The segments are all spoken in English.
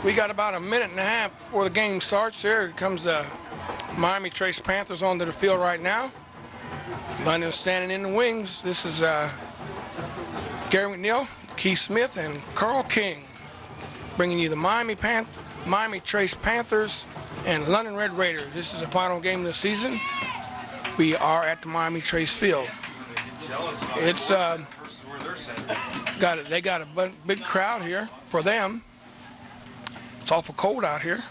We got about a minute and a half before the game starts. Here comes the Miami Trace Panthers onto the field right now. London standing in the wings. This is Gary McNeil, Keith Smith, and Carl King bringing you the Miami Trace Panthers and London Red Raiders. This is the final game of the season. We are at the Miami Trace Field. It's they got a big crowd here for them. It's awful cold out here,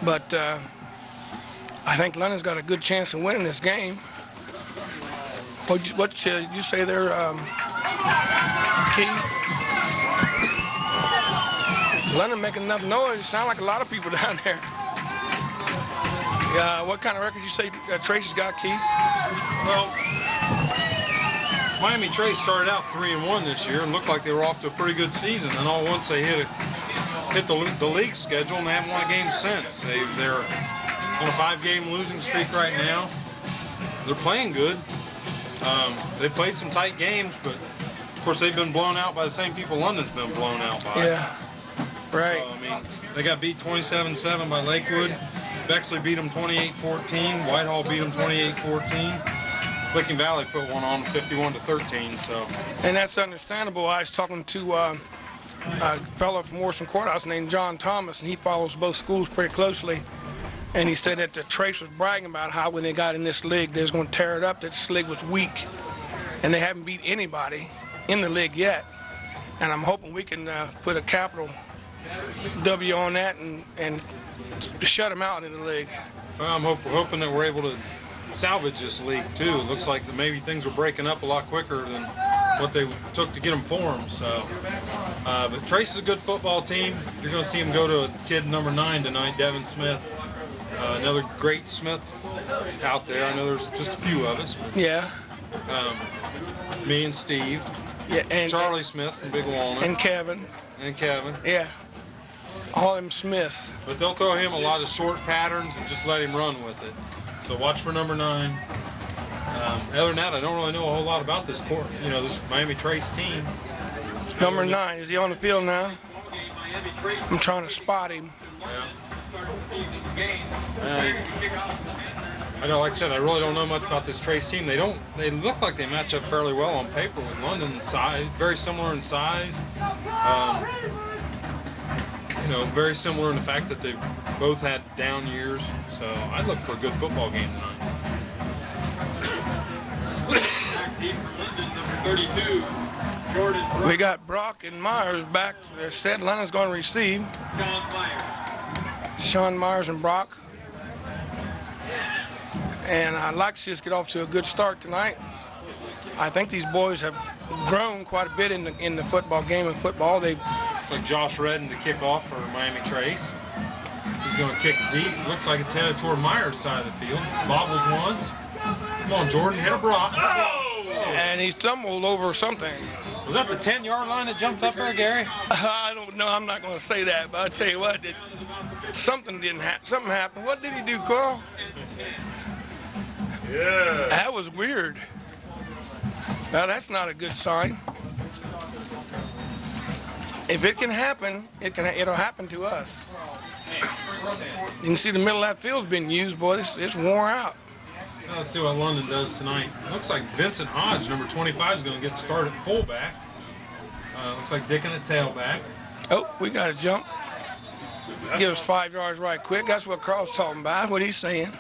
but I think London's got a good chance of winning this game. What you say there, Key? London making enough noise. Sound like a lot of people down there. What kind of record you say Trace has got, Key? Well, Miami Trace started out 3-1 this year and looked like they were off to a pretty good season. And all at once they hit the league schedule and they haven't won a game since. They're on a 5-game losing streak right now. They're playing good. They played some tight games, but of course they've been blown out by the same people London's been blown out by. Yeah, right. So, I mean, they got beat 27-7 by Lakewood. Bexley beat them 28-14. Whitehall beat them 28-14. Licking Valley put one on 51-13. So. And that's understandable. I was talking to a fellow from Morrison Courthouse named John Thomas, and he follows both schools pretty closely. And he said that the Trace was bragging about how when they got in this league, they was going to tear it up, that this league was weak. And they haven't beat anybody in the league yet. And I'm hoping we can put a capital W on that and shut them out in the league. Well, I'm hoping that we're able to salvage this league, too. It looks like that maybe things are breaking up a lot quicker than what they took to get them formed. So, but Trace is a good football team. You're going to see them go to a kid number 9 tonight, Devin Smith. Another great Smith out there. I know there's just a few of us. But, yeah. Me and Steve. Yeah, and Charlie Smith from Big Walnut. And Kevin. Yeah. All them Smiths. But they'll throw him a lot of short patterns and just let him run with it. So watch for number 9. Other than that, I don't really know a whole lot about this this Miami Trace team. Number 9, is he on the field now? I'm trying to spot him. Yeah. I know, like I said, I really don't know much about this Trace team. They look like they match up fairly well on paper with London in size, very similar in size. Very similar in the fact that they've both had down years. So I'd look for a good football game tonight. We got Brock and Myers back. They said London's going to receive. Sean Myers and Brock. And I'd like to see us get off to a good start tonight. I think these boys have grown quite a bit in the football game of football. It's like Josh Redden to kick off for Miami Trace. He's going to kick deep. Looks like it's headed toward Myers' side of the field. Bobbles once. Come on, Jordan, hit a Brock. Oh! And he stumbled over something. Was that the 10-yard line that jumped up there, Gary? I don't know. I'm not going to say that, but I'll tell you what, something happened. What did he do, Carl? Yeah. That was weird. Now, that's not a good sign. If it can happen, it'll happen to us. You can see the middle of that field's been used, boy. It's worn out. Well, let's see what London does tonight. It looks like Vincent Hodge, number 25, is going to get started at fullback. Looks like Dickin at tailback. Oh, we got to jump. Give us 5 yards right quick. That's what Carl's talking about, what he's saying.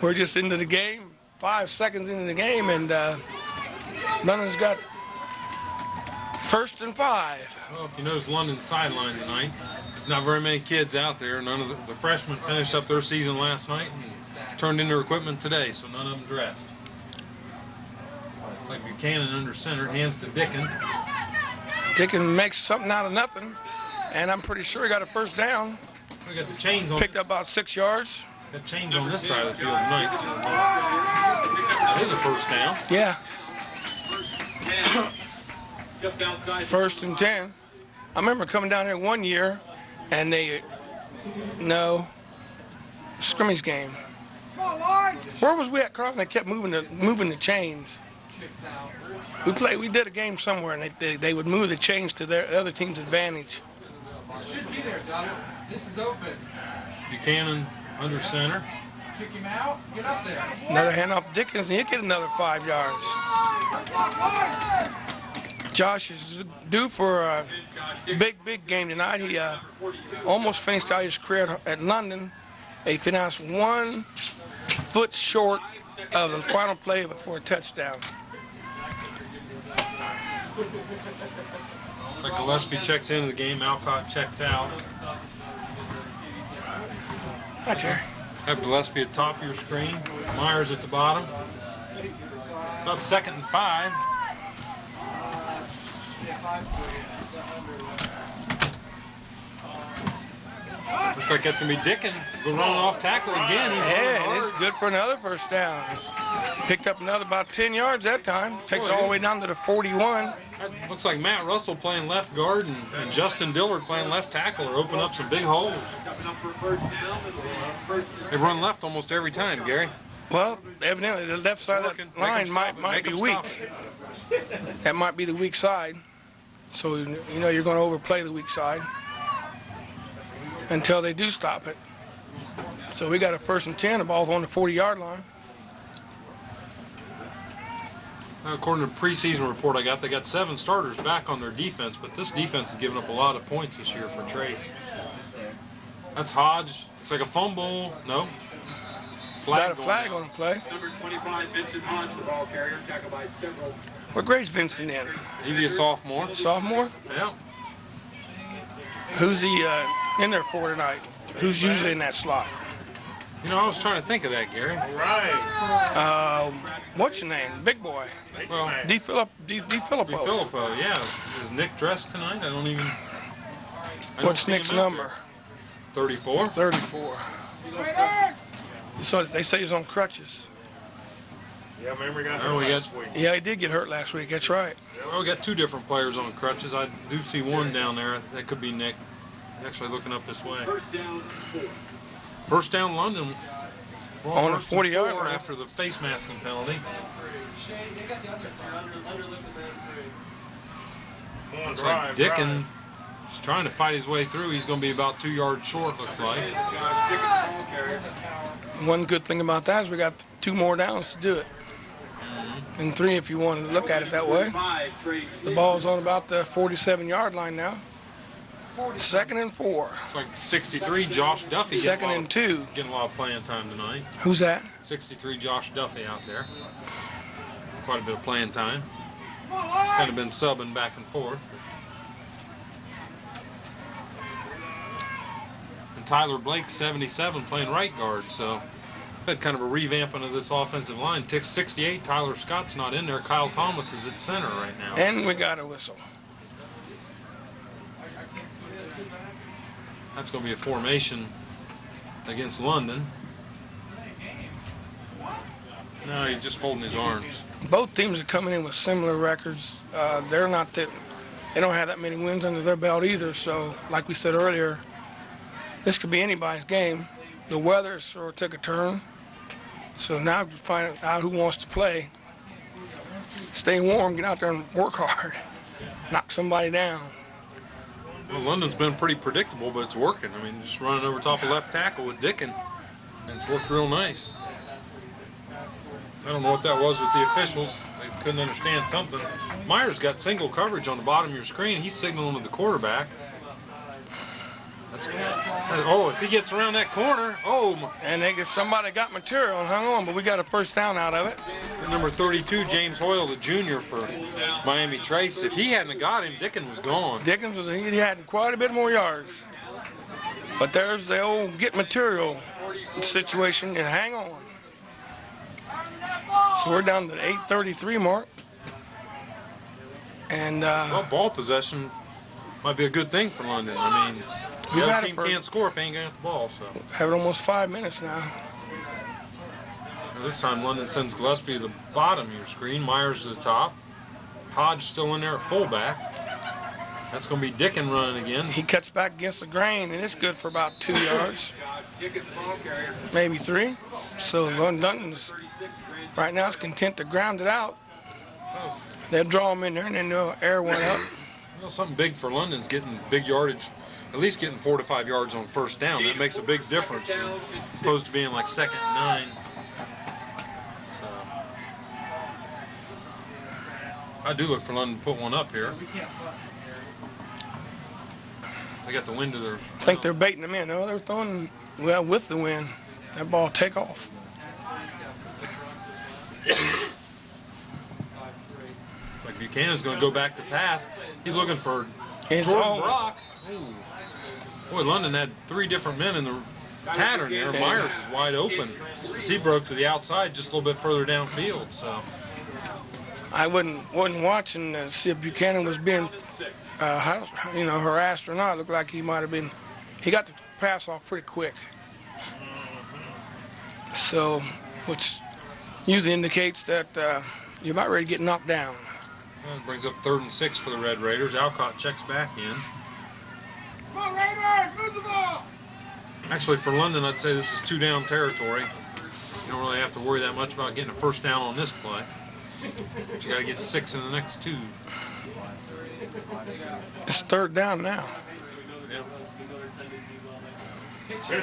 We're just into the game, 5 seconds into the game, and London's got 1st and 5. Well, if you notice London's sideline tonight, not very many kids out there. None of the freshmen finished up their season last night and turned in their equipment today, so none of them dressed. It's like Buchanan under center, hands to Dickin. Dickin makes something out of nothing, and I'm pretty sure he got a 1st down. We got the chains on. Picked up about 6 yards. Got chains on this side of the field tonight, so that is a 1st down. Yeah. 1st and 10. I remember coming down here one year, and scrimmage game. Where was we at, Carl? And they kept moving the chains. We did a game somewhere, and they would move the chains to their other team's advantage. Should be there, Dust. This is open. Buchanan under center. Kick him out. Get up there. Another handoff Dickens, and he'll get another 5 yards. Josh is due for a big game tonight. He almost finished out his career at London. He finished 1 foot short of the final play for a touchdown. Like Gillespie checks into the game, Alcott checks out. Hi, Jerry. Have Gillespie at the top of your screen, Myers at the bottom. About 2nd and 5. Looks like that's going to be Dicken. Go running off tackle again. Yeah, and it's good for another first down. Picked up another about 10 yards that time. Takes all the way down to the 41. That looks like Matt Russell playing left guard and Justin Dillard playing left tackle are opening up some big holes. They run left almost every time, Gary. Well, evidently the left side of that line might be weak. That might be the weak side. So, you know, you're going to overplay the weak side until they do stop it. So we got a 1st and 10, the ball's on the 40-yard line. According to the preseason report I got, they got 7 starters back on their defense, but this defense has given up a lot of points this year for Trace. That's Hodge. It's like a fumble. No. Got a flag on the play. Number 25, Vincent Hodge, the ball carrier, tackled by several. What grade's Vincent in? He'd be a sophomore. Sophomore? Yeah. Who's he in there for tonight? Who's usually in that slot? You know, I was trying to think of that, Gary. All right. What's your name? Big boy. Well, D. Filippo. Filippo, yeah. Is Nick dressed tonight? I don't even. What's Nick's number? 34. 34. So they say he's on crutches. Yeah, remember we got Oh, hurt we last got- week. Yeah, he did get hurt last week. That's right. Well, we got 2 different players on crutches. I do see one down there. That could be Nick. Actually looking up this way. First down, London. Well, On a first and 40-yard 4 line. after the face masking penalty. Looks like Dicken is trying to fight his way through. He's going to be about 2 yards short, looks like. One good thing about that is we got 2 more downs to do it. And 3 if you want to look at it that way. The ball's on about the 47-yard line now. 2nd and 4. It's like 63, Josh Duffy. 2nd and 2. Getting a lot of playing time tonight. Who's that? 63, Josh Duffy out there. Quite a bit of playing time. He's kind of been subbing back and forth. And Tyler Blake, 77, playing right guard. So had kind of a revamping of this offensive line. 68, Tyler Scott's not in there. Kyle Thomas is at center right now. And we got a whistle. That's going to be a formation against London. No, he's just folding his arms. Both teams are coming in with similar records. They don't have that many wins under their belt either. So, like we said earlier, this could be anybody's game. The weather sort of took a turn. So now to find out who wants to play. Stay warm, get out there and work hard. Knock somebody down. Well, London's been pretty predictable, but it's working. I mean, just running over top of left tackle with Dicken, and it's worked real nice. I don't know what that was with the officials. They couldn't understand something. Myers got single coverage on the bottom of your screen. He's signaling with the quarterback. That's good. Oh, if he gets around that corner, And somebody got material and hung on, but we got a first down out of it. Number 32, James Hoyle, the junior for Miami Trace. If he hadn't have got him, Dicken was gone. Dickens he had quite a bit more yards. But there's the old get material situation and hang on. So we're down to the 8:33 mark. And Well, ball possession might be a good thing for London. I mean, the We've other had it team for- can't score if they ain't going to get the ball. So have it almost 5 minutes now. this time London sends Gillespie to the bottom of your screen. Myers to the top. Hodge still in there at fullback. That's going to be Dicken running again. He cuts back against the grain, and it's good for about 2 yards, maybe 3. So London's right now is content to ground it out. They'll draw them in there, and then the air went up. Well, something big for London's getting big yardage, at least getting 4 to 5 yards on first down. That makes a big difference as opposed to being like 2nd and 9. So I do look for London to put one up here. They got the wind to their. I think they're baiting them in. No, they're throwing well with the wind. That ball take off. It's like Buchanan's going to go back to pass. He's looking for It's Jordan on. Brock. Ooh. Boy, London had 3 different men in the pattern there. Myers is wide open as he broke to the outside just a little bit further downfield. So I wasn't watching to see if Buchanan was being, harassed or not. It looked like he might have been. He got the pass off pretty quick. So, which usually indicates that you're about ready to get knocked down. well, it brings up 3rd and 6 for the Red Raiders. Alcott checks back in. Come on, Raiders, move the ball. Actually, for London, I'd say this is 2-down territory. You don't really have to worry that much about getting a first down on this play. But you got to get 6 in the next 2. It's 3rd down now. Yep.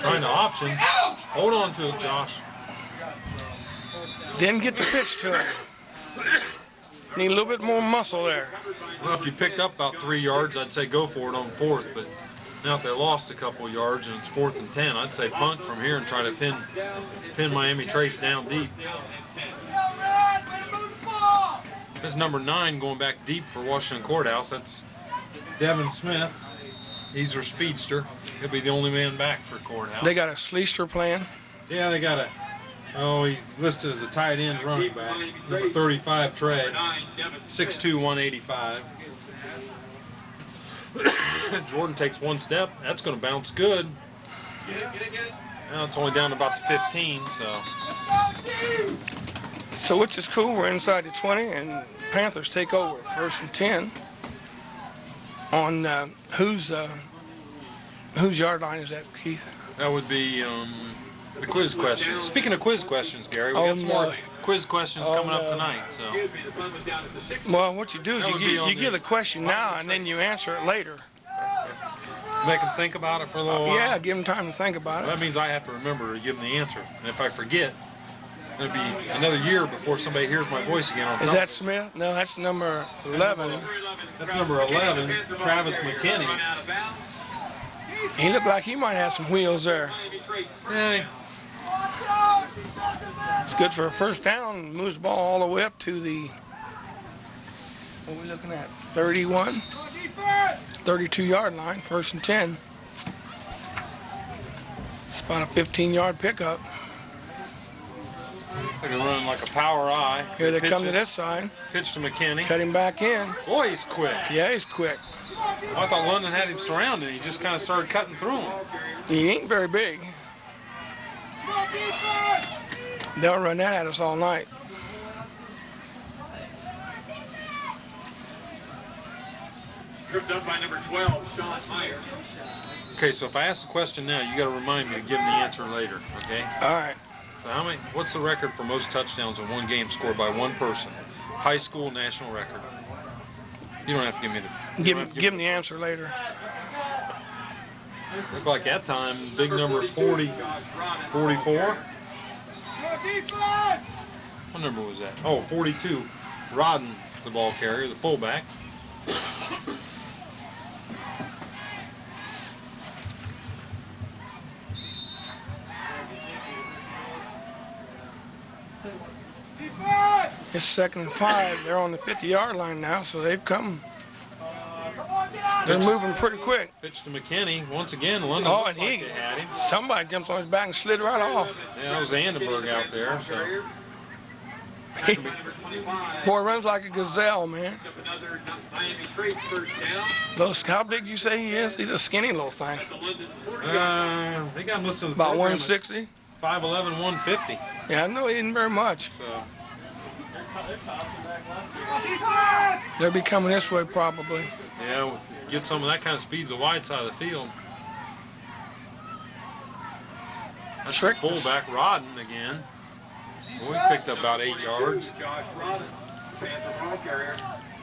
Trying to option. Hold on to it, Josh. Didn't get the pitch to him. Need a little bit more muscle there. Well, if you picked up about 3 yards, I'd say go for it on 4th. But now if they lost a couple yards and it's 4th and 10, I'd say punt from here and try to pin Miami Trace down deep. This is number 9 going back deep for Washington Courthouse. That's Devin Smith. He's their speedster. He'll be the only man back for Courthouse. They got a Schleister playing. Yeah, they got he's listed as a tight end running back. Number 35, Trey. 6'2", 185. Jordan takes 1 step. That's going to bounce good. Now it's only down to about the 15, so. So which is cool. We're inside the 20, and Panthers take over 1st and 10. On whose yard line is that, Keith? That would be the quiz questions. Speaking of quiz questions, Gary, we got some more quiz questions coming up tonight. So, Well, what you do is That would be on you give the question now, and then you answer it later. make them think about it for a little while. Yeah, give them time to think about it. That means I have to remember to give them the answer. And if I forget, it'll be another year before somebody hears my voice again. On Is that Smith? No, that's number 11. That's number 11, Travis McKinney. He looked like he might have some wheels there. Yeah, It's good for a first down. Moves the ball all the way up to the, what are we looking at, 31, 32-yard line, 1st and 10. It's about a 15-yard pickup. looks like they're running like a power eye. Here they come to Pitches. this side. Pitch to McKinney. Cut him back in. Boy, he's quick. Yeah, he's quick. I thought London had him surrounded. He just kind of started cutting through him. He ain't very big. They'll run that at us all night. Tripped up by number 12, Sean Myers. Okay, so if I ask the question now, you got to remind me to give me the answer later. Okay. All right. So what's the record for most touchdowns in one game scored by one person? High school national record. You don't have to give me the. Give him the answer later. Looked like that time, big number 40, 44. What number was that? Oh, 42. Rodden, the ball carrier, the fullback. It's 2nd and 5. They're on the 50-yard line now, so they've come. They're moving pretty quick. Pitch to McKinney. Once again, London Oh, looks and like they had him. somebody jumped on his back and slid right off. Yeah, that was Vandenberg out there. So Boy, runs like a gazelle, man. Another Miami Trace first down. How big do you say he is? He's a skinny little thing. they got him listed. About 160. 5'11", 150. Yeah, I know he isn't very much. So They'll be coming this way probably. yeah, get some of that kind of speed to the wide side of the field. That's the Tricked us. fullback, Rodden again. Boy, he picked up about 8 yards. Panther ball carrier.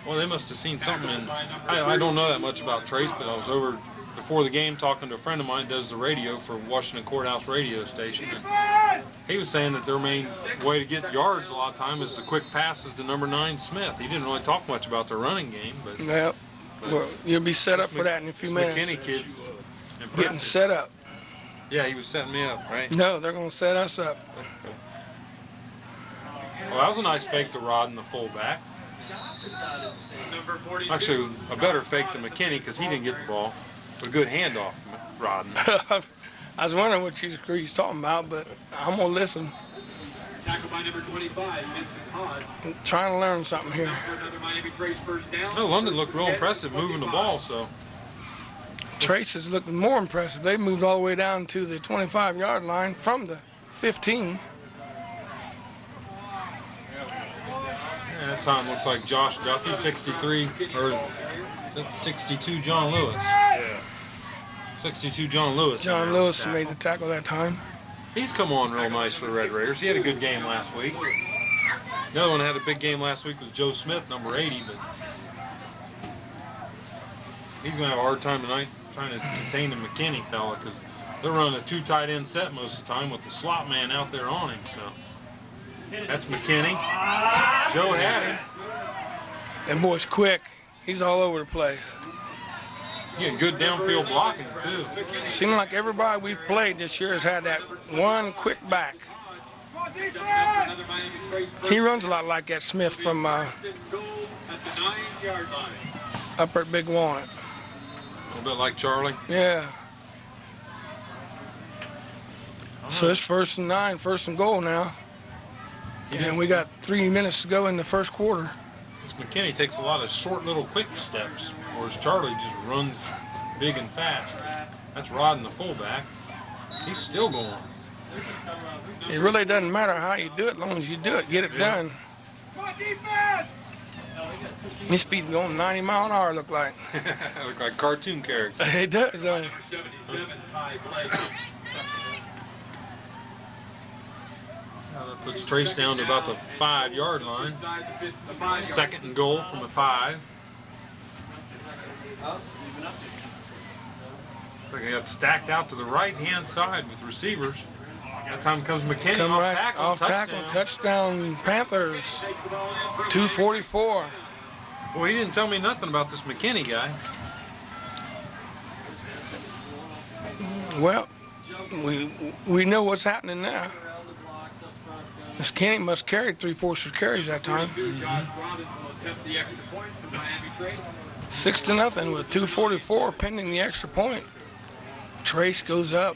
Well, they must have seen something in. I don't know that much about Trace, but I was over before the game talking to a friend of mine who does the radio for Washington Courthouse radio station. And he was saying that their main way to get yards a lot of time is the quick passes to number 9 Smith. He didn't really talk much about their running game, but Well, you'll be set up for that in a few minutes. McKinney kid's impressive. Getting set up. Yeah, he was setting me up, right? No, they're going to set us up. Well, that was a nice fake to Rod in the fullback. Number 42. Actually, a better fake to McKinney because he didn't get the ball. But a good handoff to Rod. I was wondering what he's talking about, but I'm going to listen. Tackled by number 25, Vincent Hodge. I'm trying to learn something here. For another Miami Trace first down. No, London looked real impressive moving the ball, so. Trace is looking more impressive. They moved all the way down to the 25-yard line from the 15. Yeah, that time looks like Josh Duffy, 63, or is that 62 John Lewis? Yeah. 62 John Lewis. John Lewis made the tackle that time. He's come on real nice for the Red Raiders. He had a good game last week. The other one that had a big game last week was Joe Smith, number 80, but he's going to have a hard time tonight trying to contain the McKinney fella because they're running a 2 tight end set most of the time with the slot man out there on him. So that's McKinney. Joe had him. That boy's quick. He's all over the place. He's getting good downfield blocking, too. It seems like everybody we've played this year has had that one quick back. Another Miami Trace first He runs a lot like that Smith from goal at the 9-yard line. up at Big Walnut. A little bit like Charlie. Yeah. So it's 1st and 9, 1st and goal now. And we got 3 minutes to go in the first quarter. This McKinney takes a lot of short little quick steps, whereas Charlie just runs big and fast. That's Rod in the fullback. He's still going. It really doesn't matter how you do it, as long as you do it, get it done. His speed going 90 miles an hour, look like. Look like cartoon character. It does, don't it? 77, Ty Blake. That puts Trace down to about the 5-yard line. Inside the 5-yard 2nd and goal from the 5. Looks like they got stacked out to the right-hand side with receivers. That time comes McKinney Come off right tackle. off tackle, touchdown Panthers. 2:44. Well, he didn't tell me nothing about this McKinney guy. Well, we know what's happening now. This Kenny must carry 3/4 carries that time. Josh Robinson will attempt the extra point for Miami Trace. 6-0 with 2:44 pending the extra point. Trace goes up.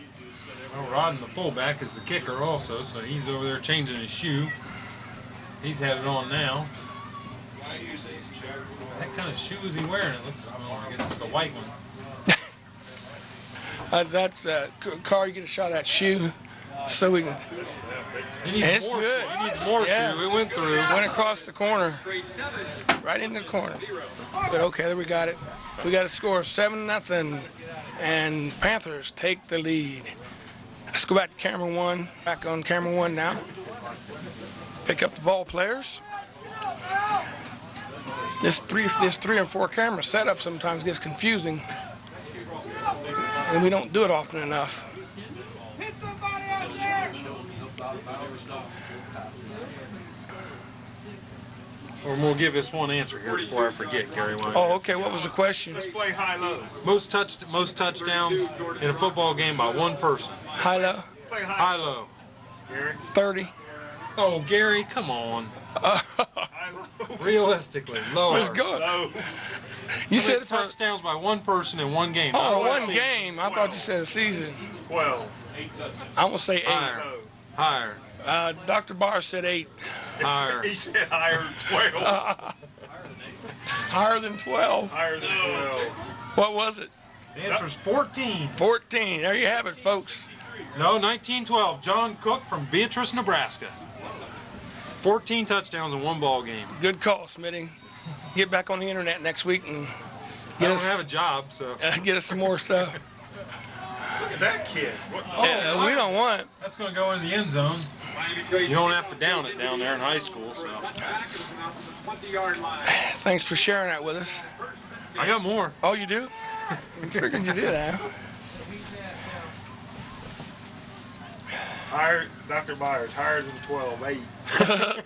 Well, Rod in the fullback is the kicker also, so he's over there changing his shoe. He's had it on now. What kind of shoe is he wearing? It looks, I guess it's a white one. That's Carl, you get a shot at that shoe so we can. He And needs it's more good. shoe. He needs more Yeah. shoe. It went through. Went across the corner, right into the corner. But okay, we got it. We got a score 7-0, and Panthers take the lead. Let's go back to camera 1. Back on camera 1 now. Pick up the ball players. This 3 and 4 camera setup sometimes gets confusing, and we don't do it often enough. Hit somebody out there! Or we'll give this one answer here before I forget, Gary. Oh, okay. What was the question? Play high-low. Most touchdowns in a football game by one person. High-low? Play High-low. Gary. 30. Oh, Gary, come on. High-low. Realistically, lower. Let's go. Low. You said it for touchdowns by one person in one game. oh, Not one season. game. I thought you said a season. 12. I'm gonna say 8. Higher. Low. Higher. Dr. Barr said 8. Higher. He said higher than 12. Higher than 12. Higher than 12. What was it? The answer's 14. 14. There you have it, folks. No, 1912. John Cook from Beatrice, Nebraska. 14 touchdowns in one ball game. Good call, Smitty. Get back on the internet next week and I get don't us have a job, so. get us some more stuff. Look at that kid. What? Yeah, we don't want it. That's going to go in the end zone. You don't have to down it down there in high school. So 20-yard line. Thanks for sharing that with us. I got more. Oh, you do? I figured you did that. Higher, Dr. Myers, higher than 12, 8. I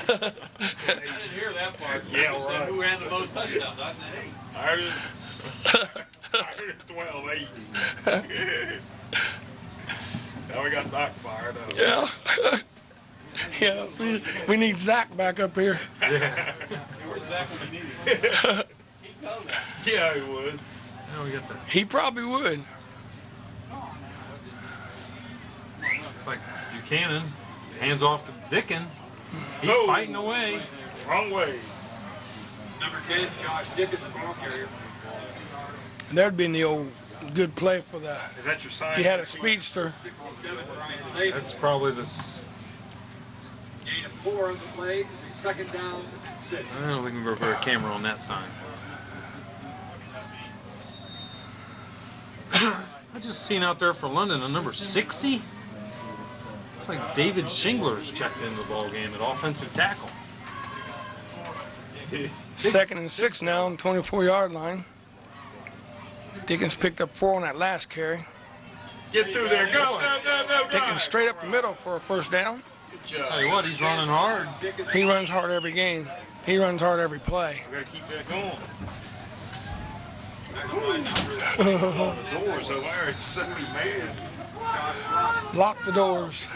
didn't hear that part. Yeah, You said right. who ran the most touchdowns. I said 8. Higher than 12, 8. Now we got Doc fired up. Yeah. Yeah, we need Zach back up here. Where's Zach when you need him? He'd know that. Yeah, he would. Now we got the. He probably would. It's like Buchanan. Hands off to Dickin. He's Oh. fighting away. Wrong way. Number 10, Josh Dickens, the ball carrier. And there'd been the old good play for the. Is that your sign? He had a speedster. 67, Brian Davis. That's probably the. Gain of 4 on the play. Second down, 6. I don't know if we can go put a camera on that sign. I just seen out there for London a number 60. It's like David Shingler's checked into the ball game at offensive tackle. 2nd and 6 now on the 24-yard line. Dickens picked up 4 on that last carry. Get through there. Go, go, go, go, go. Dickens straight up the middle for a first down. Good job. Tell you what, he's running hard. He runs hard every game. He runs hard every play. We gotta keep that going. The doors over there. It's so man. Lock the doors.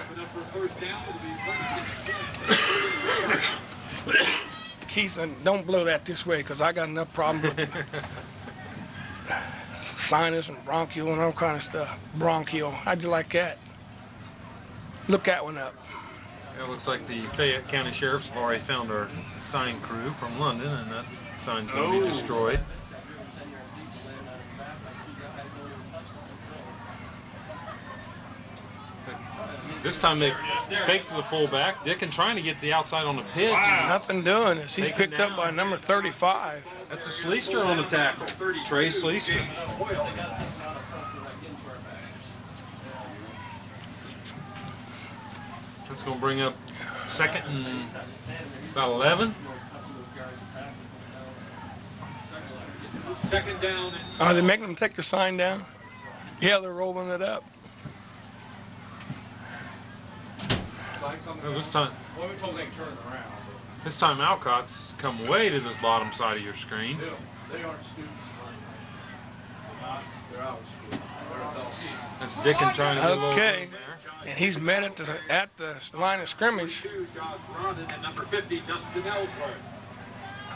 Keith, don't blow that this way because I got enough problems with sinus and bronchial and all kind of stuff. Bronchial. How'd you like that? Look that one up. It looks like the Fayette County Sheriff's have already found our sign crew from London, and that sign's going to be destroyed. This time they faked to the fullback. Dickin trying to get the outside on the pitch. Wow. Nothing doing this. He's Taken picked up down. by number 35. That's a Sleester on the tackle. Trey Sleester. That's going to bring up 2nd and about 11. Second down and Are they making them take the sign down? Yeah, they're rolling it up. No, this time Well, we told them to turn it around. This time Alcott's come way to the bottom side of your screen. They aren't students. They're out of school. They're adults. That's Dickin trying to get a little Okay. room there. And he's met at the line of scrimmage. 2, Josh Rondon, and number 50, Dustin Ellsworth.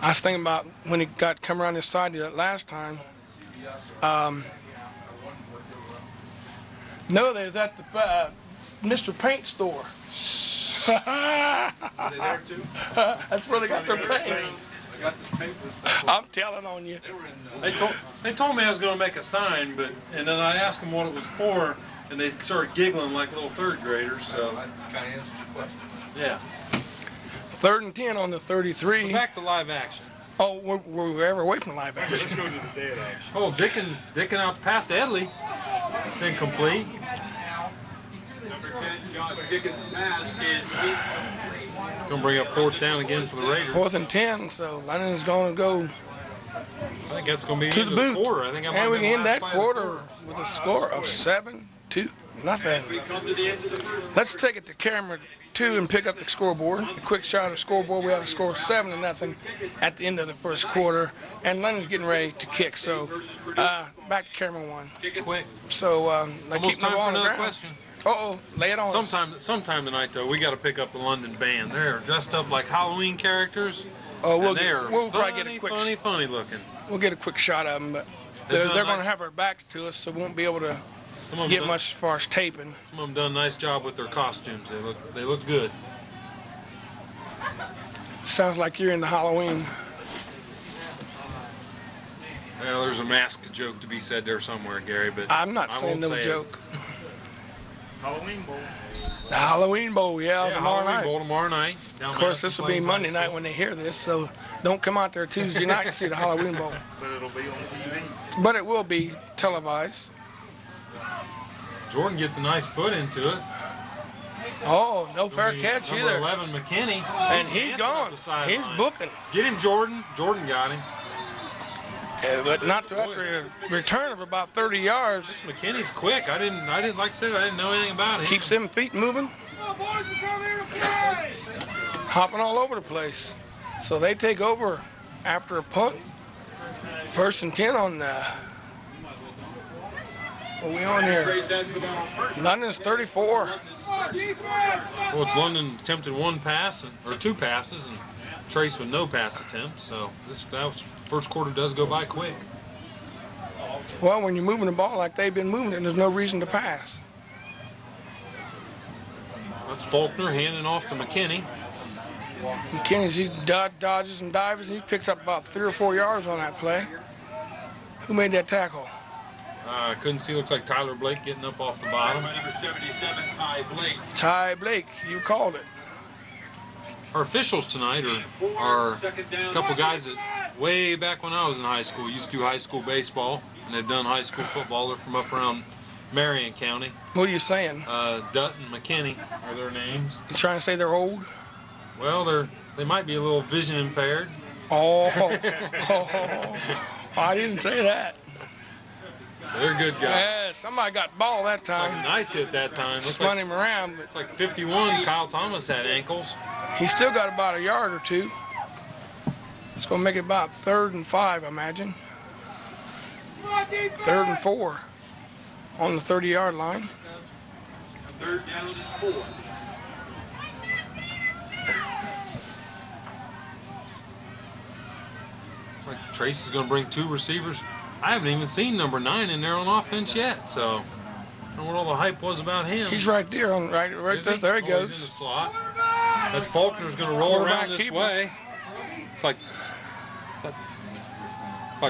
I was thinking about when he got come around this side that last time. No, they was at the Mr. Paint store. Are they there too? That's where they got their paint. I got the papers. I'm telling on you. They were in. They told me I was going to make a sign, and then I asked them what it was for, and they started giggling like little third graders. So That kind of answers your question. yeah. 3rd and 10 on the 33. Back to live action. Oh, we're ever away from live action. Let's go to the dead action. Oh, Dickin out past Edley. It's incomplete. Number 10, Josh Dickens' pass is deep. It's going to bring up 4th down again for the Raiders. 4th and 10, so London's going to go I think that's going to be to the the end of boot. the quarter. I think I might And we be the can end last that play of the quarter with a score of 7-2. Nothing. We come to the end of the first. Let's take it to camera 2 and pick up the scoreboard. A quick shot of the scoreboard. We have a score of 7-0 at the end of the first quarter, and London's getting ready to kick. So back to camera 1. Quick. So I Almost keep my time ball for on the another ground. question. Uh-oh, lay it on. us. Sometime tonight, though, we got to pick up the London band. They're dressed up like Halloween characters. Oh, and they're we'll probably funny, get a quick funny looking. we'll get a quick shot of them, but They've they're done going to nice. have our backs to us, so we won't be able to Some of them get done, much as far as taping. Some of them done a nice job with their costumes. They look good. Sounds like you're into Halloween. Well, there's a mask joke to be said there somewhere, Gary. But I'm not I saying won't no say it. joke. Halloween Bowl. The Halloween Bowl, Yeah, tomorrow Halloween night. Bowl tomorrow night. Of course, this will be Monday night when they hear this, so don't come out there Tuesday night to see the Halloween Bowl. But it'll be on TV. But it will be televised. Jordan gets a nice foot into it. Oh, no fair catch Number either. 11, McKinney. And he's dancing up gone. the sideline. He's booking. Get him, Jordan. Jordan got him. But not to after a return of about 30 yards. McKinney's quick. I didn't like I said, I didn't know anything about him. Keeps them feet moving. Hopping all over the place. So they take over after a punt. 1st and 10 on the. What are we on here? London's 34. Well, it's London attempted one pass or 2 passes, and Trace with no pass attempts. So that first quarter does go by quick. Well, when you're moving the ball like they've been moving it, there's no reason to pass. That's Faulkner handing off to McKinney. McKinney's he dodges and dives, and he picks up about 3 or 4 yards on that play. Who made that tackle? I couldn't see. Looks like Tyler Blake getting up off the bottom. Number 77, Ty Blake. Ty Blake, you called it. Our officials tonight are a couple guys that way back when I was in high school used to do high school baseball, and they've done high school football. They're from up around Marion County. What are you saying? Dutton, McKinney are their names. You trying to say they're old? Well, they might be a little vision impaired. Oh, I didn't say that. They're good guys. Yeah, somebody got the ball that Like a time. nice hit that time. Spun him around, It's like 51. Kyle Thomas had ankles. but he still got about a yard or two. It's going to make it about 3rd and 5, I imagine. 3rd and 4 on the 30-yard line. 3rd down and 4. Like Trace is going to bring 2 receivers. I haven't even seen number 9 in there on offense yet, so I don't know what all the hype was about him. He's right there, right Is there. There he He's in the goes. slot. That Faulkner's going to roll Quarterback around this keeper. way. It's like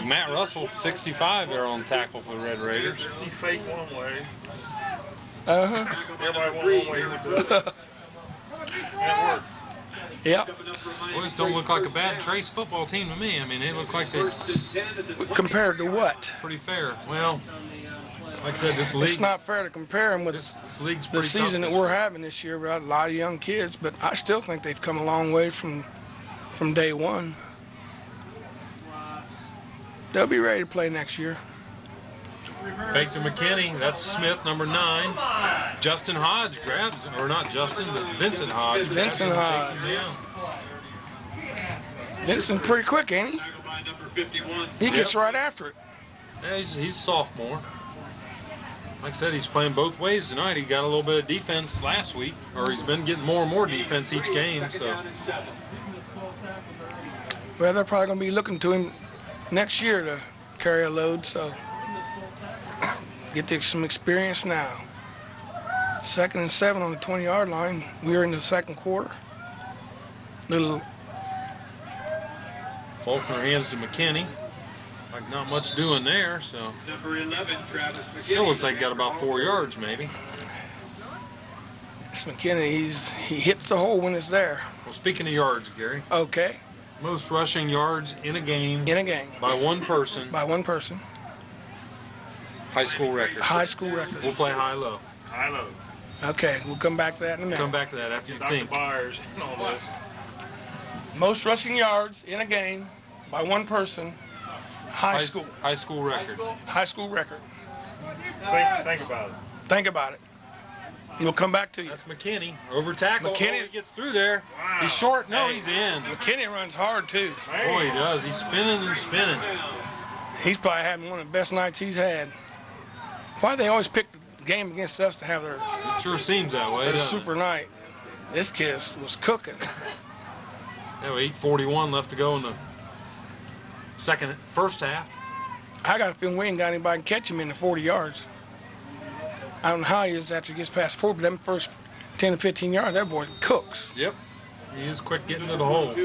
Matt Russell, 65 there on tackle for the Red Raiders. He faked one way. Uh-huh. Everybody went one way. He would do it. And it worked. Yep. Boys don't look like a bad Trace football team to me. I mean, they look like they're Compared to what? pretty fair. Well, like I said, this league, It's not fair to compare them with this league's the pretty season tough that we're having this year. We got a lot of young kids, but I still think they've come a long way from day one. They'll be ready to play next year. Fake to McKinney. That's Smith, number 9. Justin Hodge grabs, or not Justin, but Vincent Hodge. Vincent grabs him and Hodge. takes him down. Vincent's pretty quick, ain't he? By number 51. He gets right after it. Yeah, he's a sophomore. Like I said, he's playing both ways tonight. He got a little bit of defense last week, or he's been getting more and more defense each game. So Well, they're probably going to be looking to him next year to carry a load, so get some experience now. 2nd and 7 on the 20-yard line. We're in the 2nd quarter. Little Faulkner hands to McKinney. Like not much doing there, so Number 11, Travis McKinney. still looks like he got about 4 yards maybe. It's McKinney. He hits the hole when it's there. Well, speaking of yards, Gary, Okay, most rushing yards in a game in a game by one person, by one person. high school record. High school record. We'll play high-low. I know. Okay, we'll come back to that in a minute. Come back to that after you Dr. think. Byers and all this. Most rushing yards in a game by one person. High school. High school record. High school record. Think about it. Think about it. We'll come back to you. That's McKinney. Over tackle. McKinney- Oh, he gets through there. Wow. He's short. No, Hey. he's in. McKinney runs hard, too. Boy, he does. He's spinning and spinning. He's probably having one of the best nights he's had. Why do they always pick the game against us to have It sure seems that way, their doesn't super night? This kid was cooking. it? Yeah, 8:41 left to go in the first half. I got a feeling we ain't got anybody can catch him in the 40 yards. I don't know how he is after he gets past 4, but them first 10 to 15 yards, that boy cooks. Yep. He is quick getting to the hole. Josh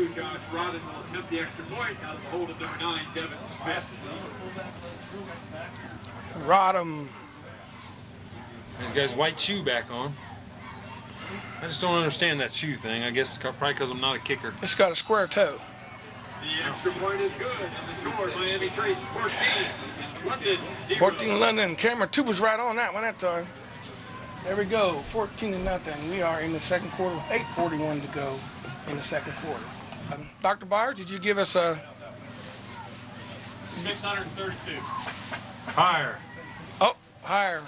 Rodden will attempt the extra point out of the hold of number 9, Devin Smith. Rodham. He's got his white shoe back on. I just don't understand that shoe thing. I guess probably because I'm not a kicker. It's got a square toe. The extra point is good. And the score, Miami Trace 14. London, 0. 14 London. Camera 2 was right on that one that time. There we go, 14-0. We are in the second quarter with 8:41 to go in the second quarter. Dr. Byers, did you give us a 632. Higher. higher?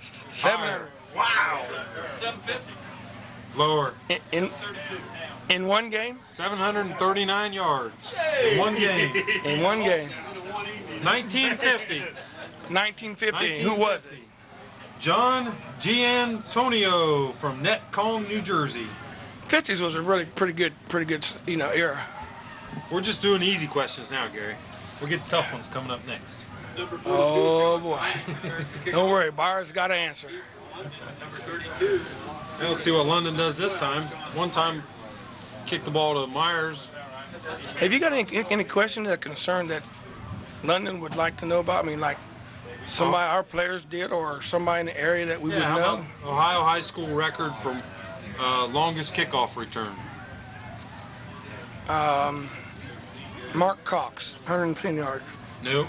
700. Wow. 750. Lower. In one game? 739 yards. In one game. In one game. 1950. 1950. Who was it? John Giantonio from Netcomb, New Jersey. 50s was a really pretty good, era. We're just doing easy questions now, Gary. We'll get the tough ones coming up next. Oh boy. Don't worry, Byers got an answer. Now let's see what London does this time. One time, kicked the ball to Myers. Have you got any questions that concern that London would like to know about? I mean, like somebody our players did, or somebody in the area that we would How know? about Ohio high school record from longest kickoff return? Mark Cox, 110 yards. Nope.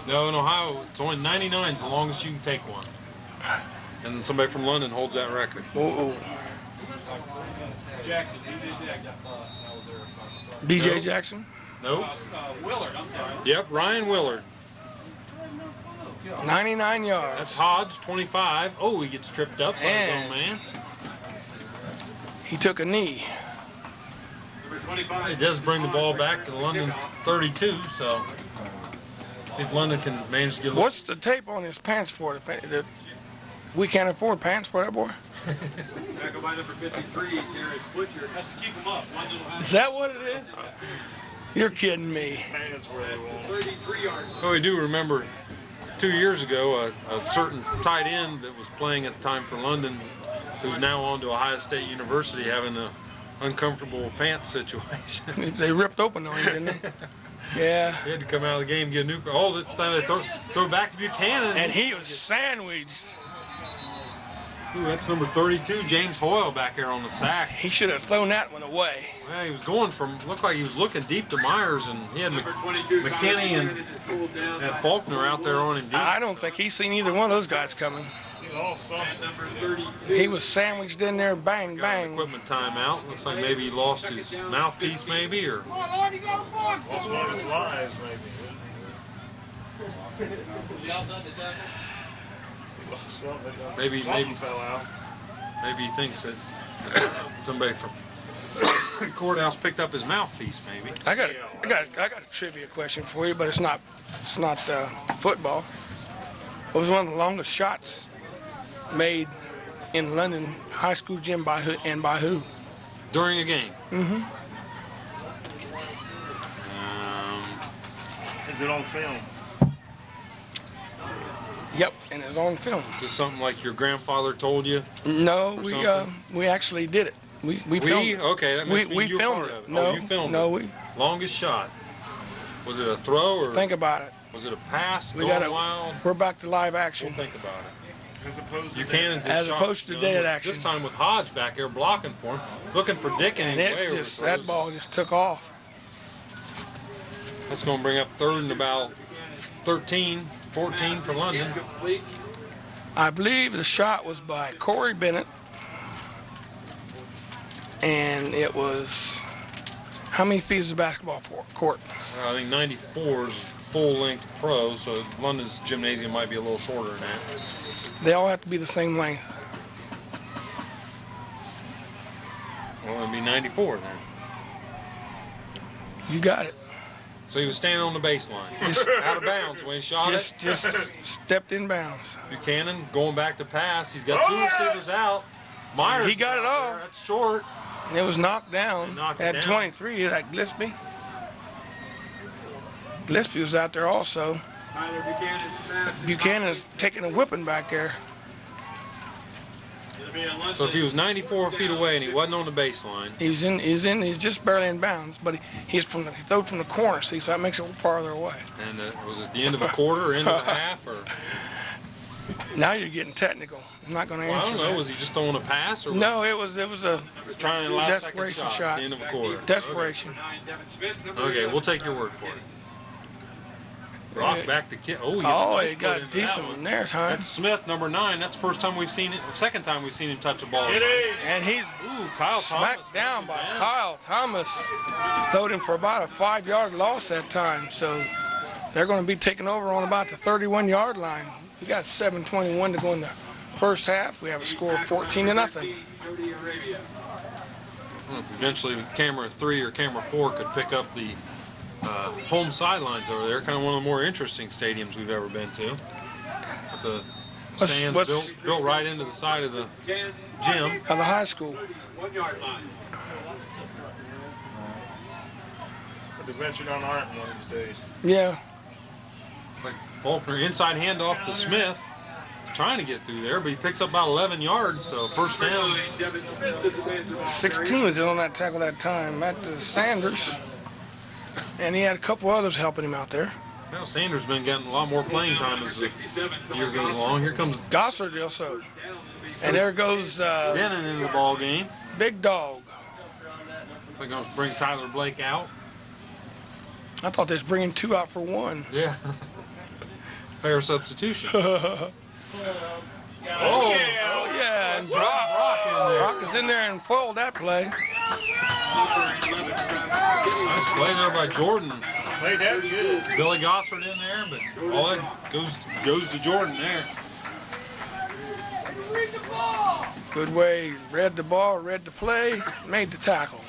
No, in Ohio, it's only 99 is the longest you can take one. And then somebody from London holds that record. Oh. Jackson, DJ Jackson. BJ Nope. Jackson? Nope. Willard, I'm sorry. Yep, Ryan Willard. 99 yards. That's Hodge, 25. Oh, he gets tripped up by his own man. He took a knee. Number 25. It does bring the ball back to the London 32, so see if London can manage to get a little. What's the tape on his pants for? We can't afford pants for that boy? Back by number 53, Jared Butcher. Has to keep him up. London will have Is that what it is? You're kidding me. Hands where they want. 33 yards. Oh, we do remember 2 years ago a certain tight end that was playing at the time for London, who's now on to Ohio State University, having an uncomfortable pants situation. They ripped open on him, didn't they? Yeah. He had to come out of the game and get a new. Oh, this time they throw back to Buchanan. And he was sandwiched. Ooh, that's number 32, James Hoyle, back there on the sack. He should have thrown that one away. Well, he was going looked like he was looking deep to Myers, and he had Number 22, McKinney and Faulkner out there on him deep. I don't think he's seen either one of those guys coming. Oh, something. Number 30. He was sandwiched in there, bang, Got an bang. equipment timeout. Looks like maybe he lost his mouthpiece, maybe, or Lost one of his lives, maybe. maybe Something fell out. maybe he thinks that somebody from the courthouse picked up his mouthpiece, maybe. I got a trivia question for you, but it's not football. What was one of the longest shots made in London high school gym by who? During a game. Mm-hmm. Is it on film? Yep, and it's on film. Is this something like your grandfather told you? No, something? we actually did it. We filmed it. Okay, that must mean we you were filmed part it. of it. No, Oh, you filmed no, it. Longest shot. Was it a throw or Think about it. was it a pass? We Going got wild? We're back to live We'll action. think about it. As opposed to Buchanan's in As shot, opposed to you know, dead with- action. This time with Hodge back there blocking for him, looking for Dick And anyway. it just that ball just took off. That's going to bring up third and about 13, 14 for London. Incomplete. I believe the shot was by Corey Bennett, and it was how many feet is the basketball court? I think 94 is full-length pro, so London's gymnasium might be a little shorter than that. They all have to be the same length. Well, it'd be 94 then. You got it. So he was standing on the baseline, Just out of bounds when he shot it. just stepped in bounds. Buchanan going back to pass. He's got two receivers out. Myers, He got it out all. there. That's short. And it was knocked down Knocked it at down. 23 at Gillespie. Gillespie was out there also. Tyler Buchanan's pass. Buchanan's taking a whipping back there. It'll be a London. So if he was 94 feet away and he wasn't on the baseline, He's just barely in bounds, but he threw from the corner, see, so that makes it farther away. and was it the end of a quarter or end of a half, or Now you're getting technical. I'm not going to well, I answer don't know. that. Was he just throwing a pass, or No, it was a was trying a last second desperation shot, shot. at the end of a quarter? Desperation. Devin Smith, number Okay, 11. we'll take your word for it. Rock back to kick. Oh, he gets Oh, nice he foot got into that decent one. one there, Tom. That's Smith, number 9. That's the first time we've seen it. Second time we've seen him touch a ball. Get it. And he's Ooh, Kyle smacked Thomas down by down. Kyle Thomas. Throwed him for about a 5-yard loss that time. So they're going to be taking over on about the 31-yard line. We got 7:21 to go in the first half. We have a score of 14-0. Saudi Arabia. Eventually, camera 3 or camera 4 could pick up the home sidelines over there. Kind of one of the more interesting stadiums we've ever been to. With the stands built right into the side of the 10 gym. Of the high school. 1-yard line. But to venture down Iron one of these days. Yeah. It's like Faulkner, inside handoff to Smith. Trying to get through there, but he picks up about 11 yards, so first down. Devin Smith is the man to 16 was on that tackle that time. Matt Sanders. And he had a couple others helping him out there. Well, Sanders been getting a lot more playing time as the year goes along. Here comes Gossard also. And there goes Denon into the ball game. Big Dog. They're going to bring Tyler Blake out. I thought they was bringing 2 out for 1. Yeah. Fair substitution. Oh, yeah, and Rock in there. Rock is in there and foiled that play. Nice play there by Jordan. Played that good. Billy Gossard in there, but all that goes to Jordan there. Good way, read the ball, read the play, made the tackle.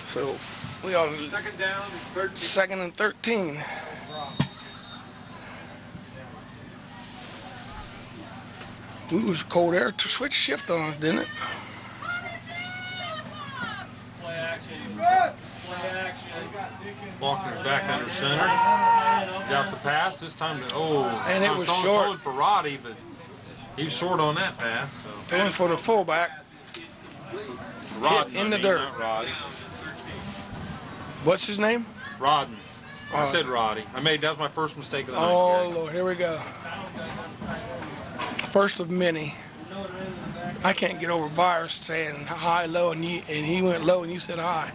So we are second down, 13. 2nd and 13. Ooh, it was a cold air to switch shift on us, didn't it? Faulkner's back under center. He's out to pass. This time to, And it was short. Going for Roddy, but he was short on that pass. So. Going for the fullback. Rodden, in the dirt. Not Roddy. What's his name? Rodden. I said Roddy. That was my first mistake of the night. Oh, Gary. Lord, here we go. First of many. I can't get over Byers saying high, low, and he went low and you said high.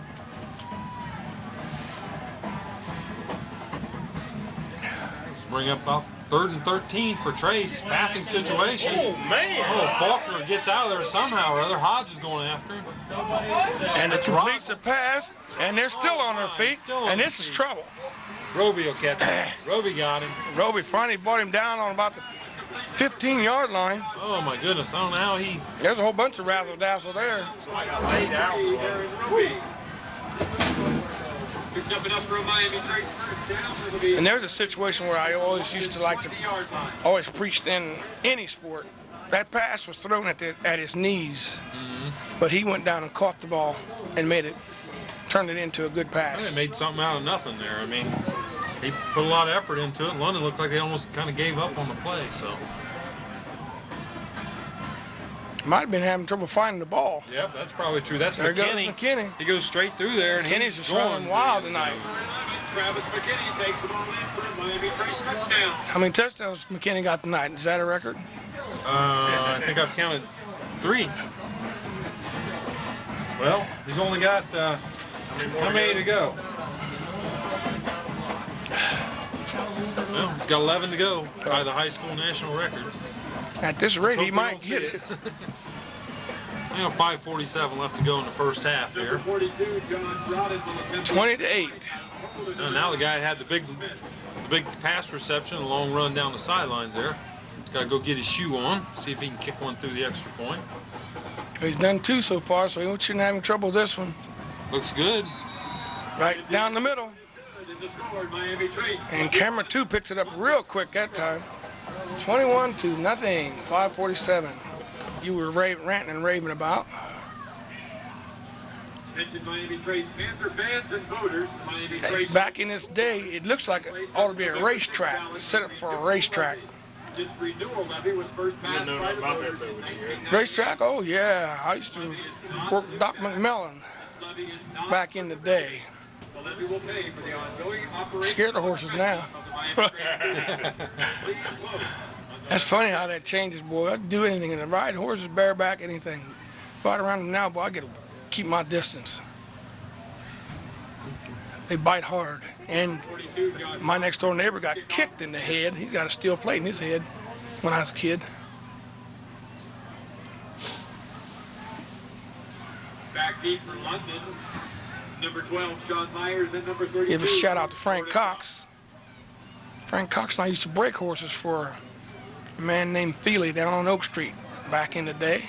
Let's bring up about 3rd and 13 for Trace. Passing situation. Oh, man. Oh, Faulkner gets out of there somehow or other. Hodge is going after him. And it completes the pass, and they're still on their feet, Still on and their this is feet. trouble. Roby will catch him. Roby got him. Roby finally brought him down on about the 15-yard line. Oh, my goodness. I don't know how he... There's a whole bunch of razzle-dazzle there. I got laid out for it. Picked up enough for a Miami Trace first down. It'll be And there's a situation where I always used to like to 20-yard line. always preached in any sport. That pass was thrown at his knees, but he went down and caught the ball and turned it into a good They pass. made something out of nothing there. I mean, he put a lot of effort into it. London looked like they almost kind of gave up on the play, so... Might have been having trouble finding the ball. Yep, that's probably true. That's There goes McKinney. McKinney. He goes straight through there, and McKinney's he's just going running wild tonight. Travis McKinney takes the ball in for a Miami Trace touchdown. How many touchdowns McKinney got tonight? Is that a record? I think I've counted 3. Well, he's only got how many to go? Well, he's got 11 to go by the high school national record. At this rate, Hope he we might don't see get it. 5:47 left to go in the first half here. 42, John Rodden will attempt 20-8. Now the guy had the big pass reception, a long run down the sidelines there. He's got to go get his shoe on, see if he can kick one through the extra point. He's done 2 so far, so he shouldn't have any trouble with this one. Looks good. Right down the middle. in the score, Miami Trace. And camera 2 picks it up real quick that time. 21-0, 5:47. You were ranting and raving about. Mentioned Miami Trace Panther fans and voters. Miami Trace. Back in this day, it looks like it ought to be a racetrack, set up for a racetrack. This renewal levy was first passed know by nothing the about that, voters though, in would you? 1990. Racetrack? Oh, yeah. I used to work with Doc McMillan This levy is not back in the day. the levy will pay for the ongoing operation. Scared of horses now. of the Miami Trace. Please vote. That's funny how that changes, boy. I'd do anything in the ride horses, bareback, anything. Ride around them now, boy, I get to keep my distance. They bite hard. And my next door neighbor got kicked in the head. He's got a steel plate in his head when I was a kid. Back deep for London. Number 12, Sean Myers, and number 32. Give a shout out to Frank Cox. Frank Cox and I used to break horses for a man named Feely down on Oak Street back in the day.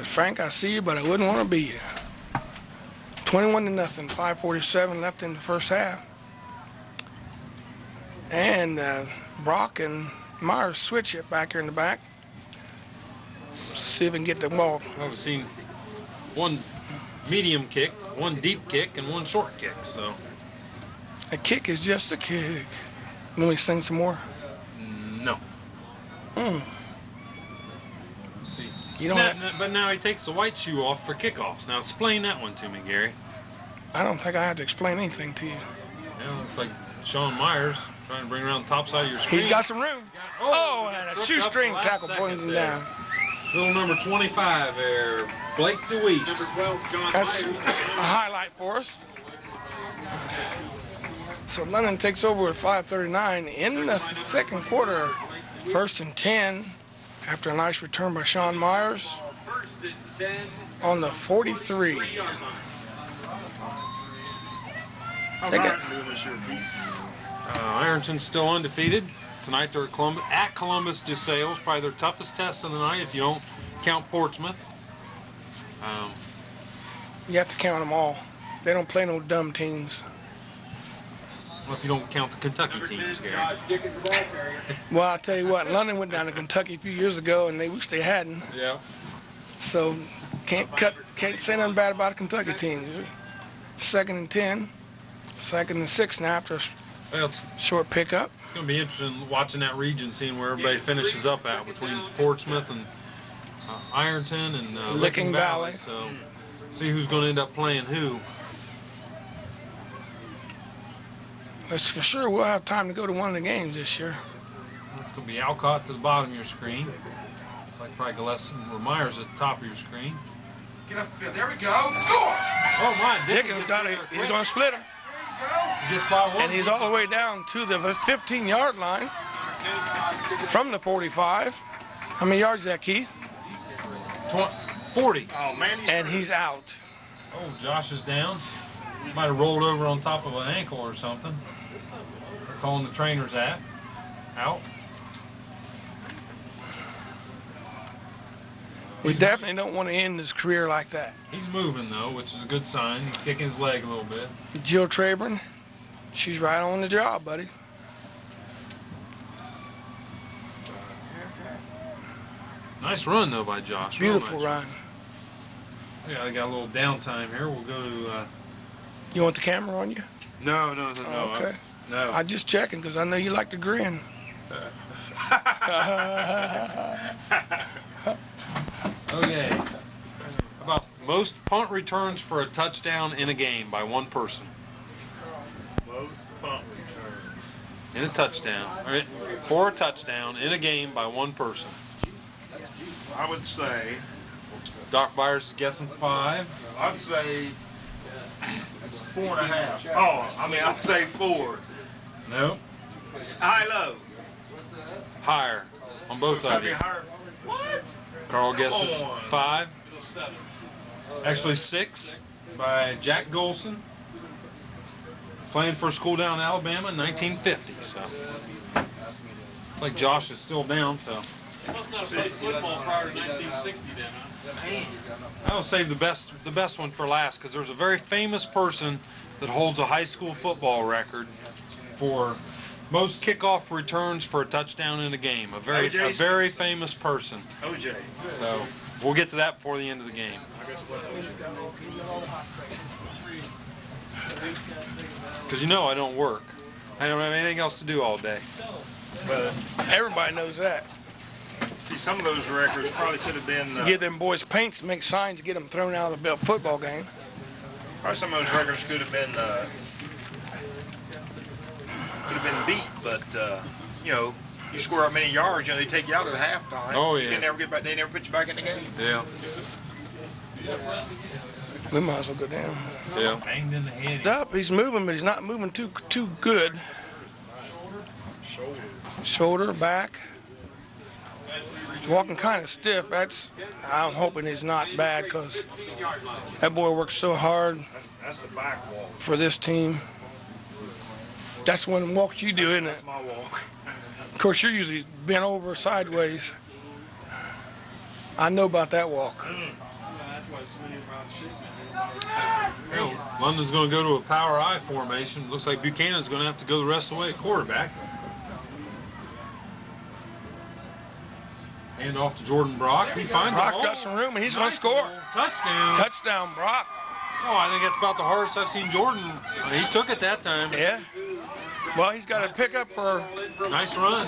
Frank, I see you, but I wouldn't want to be you. 21-0, 5:47 left in the first half. And Brock and Myers switch it back here in the back. See if we can get the ball. Well, we've seen one medium kick, one deep kick, and one short kick. So A kick is just a kick. Want me to sing some more? no. See, You don't have, but now he takes the white shoe off for kickoffs. Now explain that one to me, Gary. I don't think I have to explain anything to you. Yeah, looks like Sean Myers trying to bring around the top side of your screen. He's got some room. Oh, and a tripped shoestring up the last tackle brings second him there. down. Little number 25 there, Blake Number DeWeese. 12, John That's Myers. a highlight for us. So London takes over at 5:39 in the second quarter. 1st and 10 after a nice return by Sean Myers First and 10. on the 43. How's They got- Ironton doing this year, Pete? Ironton's still undefeated. Tonight they're at Columbus DeSales, probably their toughest test of the night if you don't count Portsmouth. You have to count them all. They don't play no dumb teams. Well, if you don't count the Kentucky teams, Gary. Josh Dickens, the ball carrier. Well, I'll tell you what, London went down to Kentucky a few years ago, and they wish they hadn't. Yeah. So can't say nothing bad about a Kentucky team. 2nd and 10, 2nd and 6 now after a Well, it's short pickup. going to be interesting watching that region, seeing where everybody finishes up at between Portsmouth and Ironton and Licking Valley. So, see who's going to end up playing who. But for sure, we'll have time to go to one of the games this year. It's going to be Alcott to the bottom of your screen. It's like probably Gillespie or Myers at the top of your screen. Get up the field. There we go. Score! Oh my! Dickens got it. He's going to split him. He gets by one. And he's all the way down to the 15-yard line from the 45. How many yards is that, Keith? 40. Oh, man, And he's out. Oh, Josh is down. Might have rolled over on top of an ankle or something. They're calling the trainers out. We definitely don't want to end his career like that. He's moving though, which is a good sign. He's kicking his leg a little bit. Jill Traburn, she's right on the job, buddy. Nice run though by Josh. Real Beautiful nice. run. Yeah, I got a little downtime here. We'll go to. You want the camera on you? No. Okay. No. I'm just checking because I know you like to grin. Okay. About most punt returns for a touchdown in a game by one person. Most punt return. In a touchdown. Or for a touchdown in a game by one person. I would say, Doc Byers is guessing 5. I'd say 4.5. Oh, I mean, I'd say 4. No. High, low. Higher on both That'd of be you. higher. What? Carl guesses Come on. 5. Actually 6 by Jack Golson. Playing for a school down in Alabama in 1950. So it's like Josh is still down. So Must not have played football prior to 1960 then, huh? I'll save the best one for last because there's a very famous person that holds a high school football record for most kickoff returns for a touchdown in a game. A very famous person. OJ. So we'll get to that before the end of the game. I guess what Because you know I don't work. I don't have anything else to do all day. But Everybody knows that. see, some of those records probably could have been. Give them boys paints, make signs to get them thrown out of the football game. Probably some of those records could have been beat, but you know, you score how many yards, you know, they take you out at halftime. Oh, You yeah. can never get back. They never put you back in the game. Yeah. We might as well go down. Yeah. Banged in the head. He's up. He's moving, but he's not moving too good. Shoulder, back. He's walking kind of stiff. I'm hoping he's not bad because that boy works so hard That's the back walk. for this team. That's one walk you do, isn't it? That's my walk. Of course, you're usually bent over sideways. I know about that walk. Well, London's going to go to a power I formation. Looks like Buchanan's going to have to go the rest of the way at quarterback. Hand off to Jordan Brock. He finds Brock a hole. got some room, and he's going to Nice score. little touchdown. Touchdown, Brock. Oh, I think that's about the hardest I've seen Jordan. He took it that time. Yeah. Well, he's got a pickup for Nice run.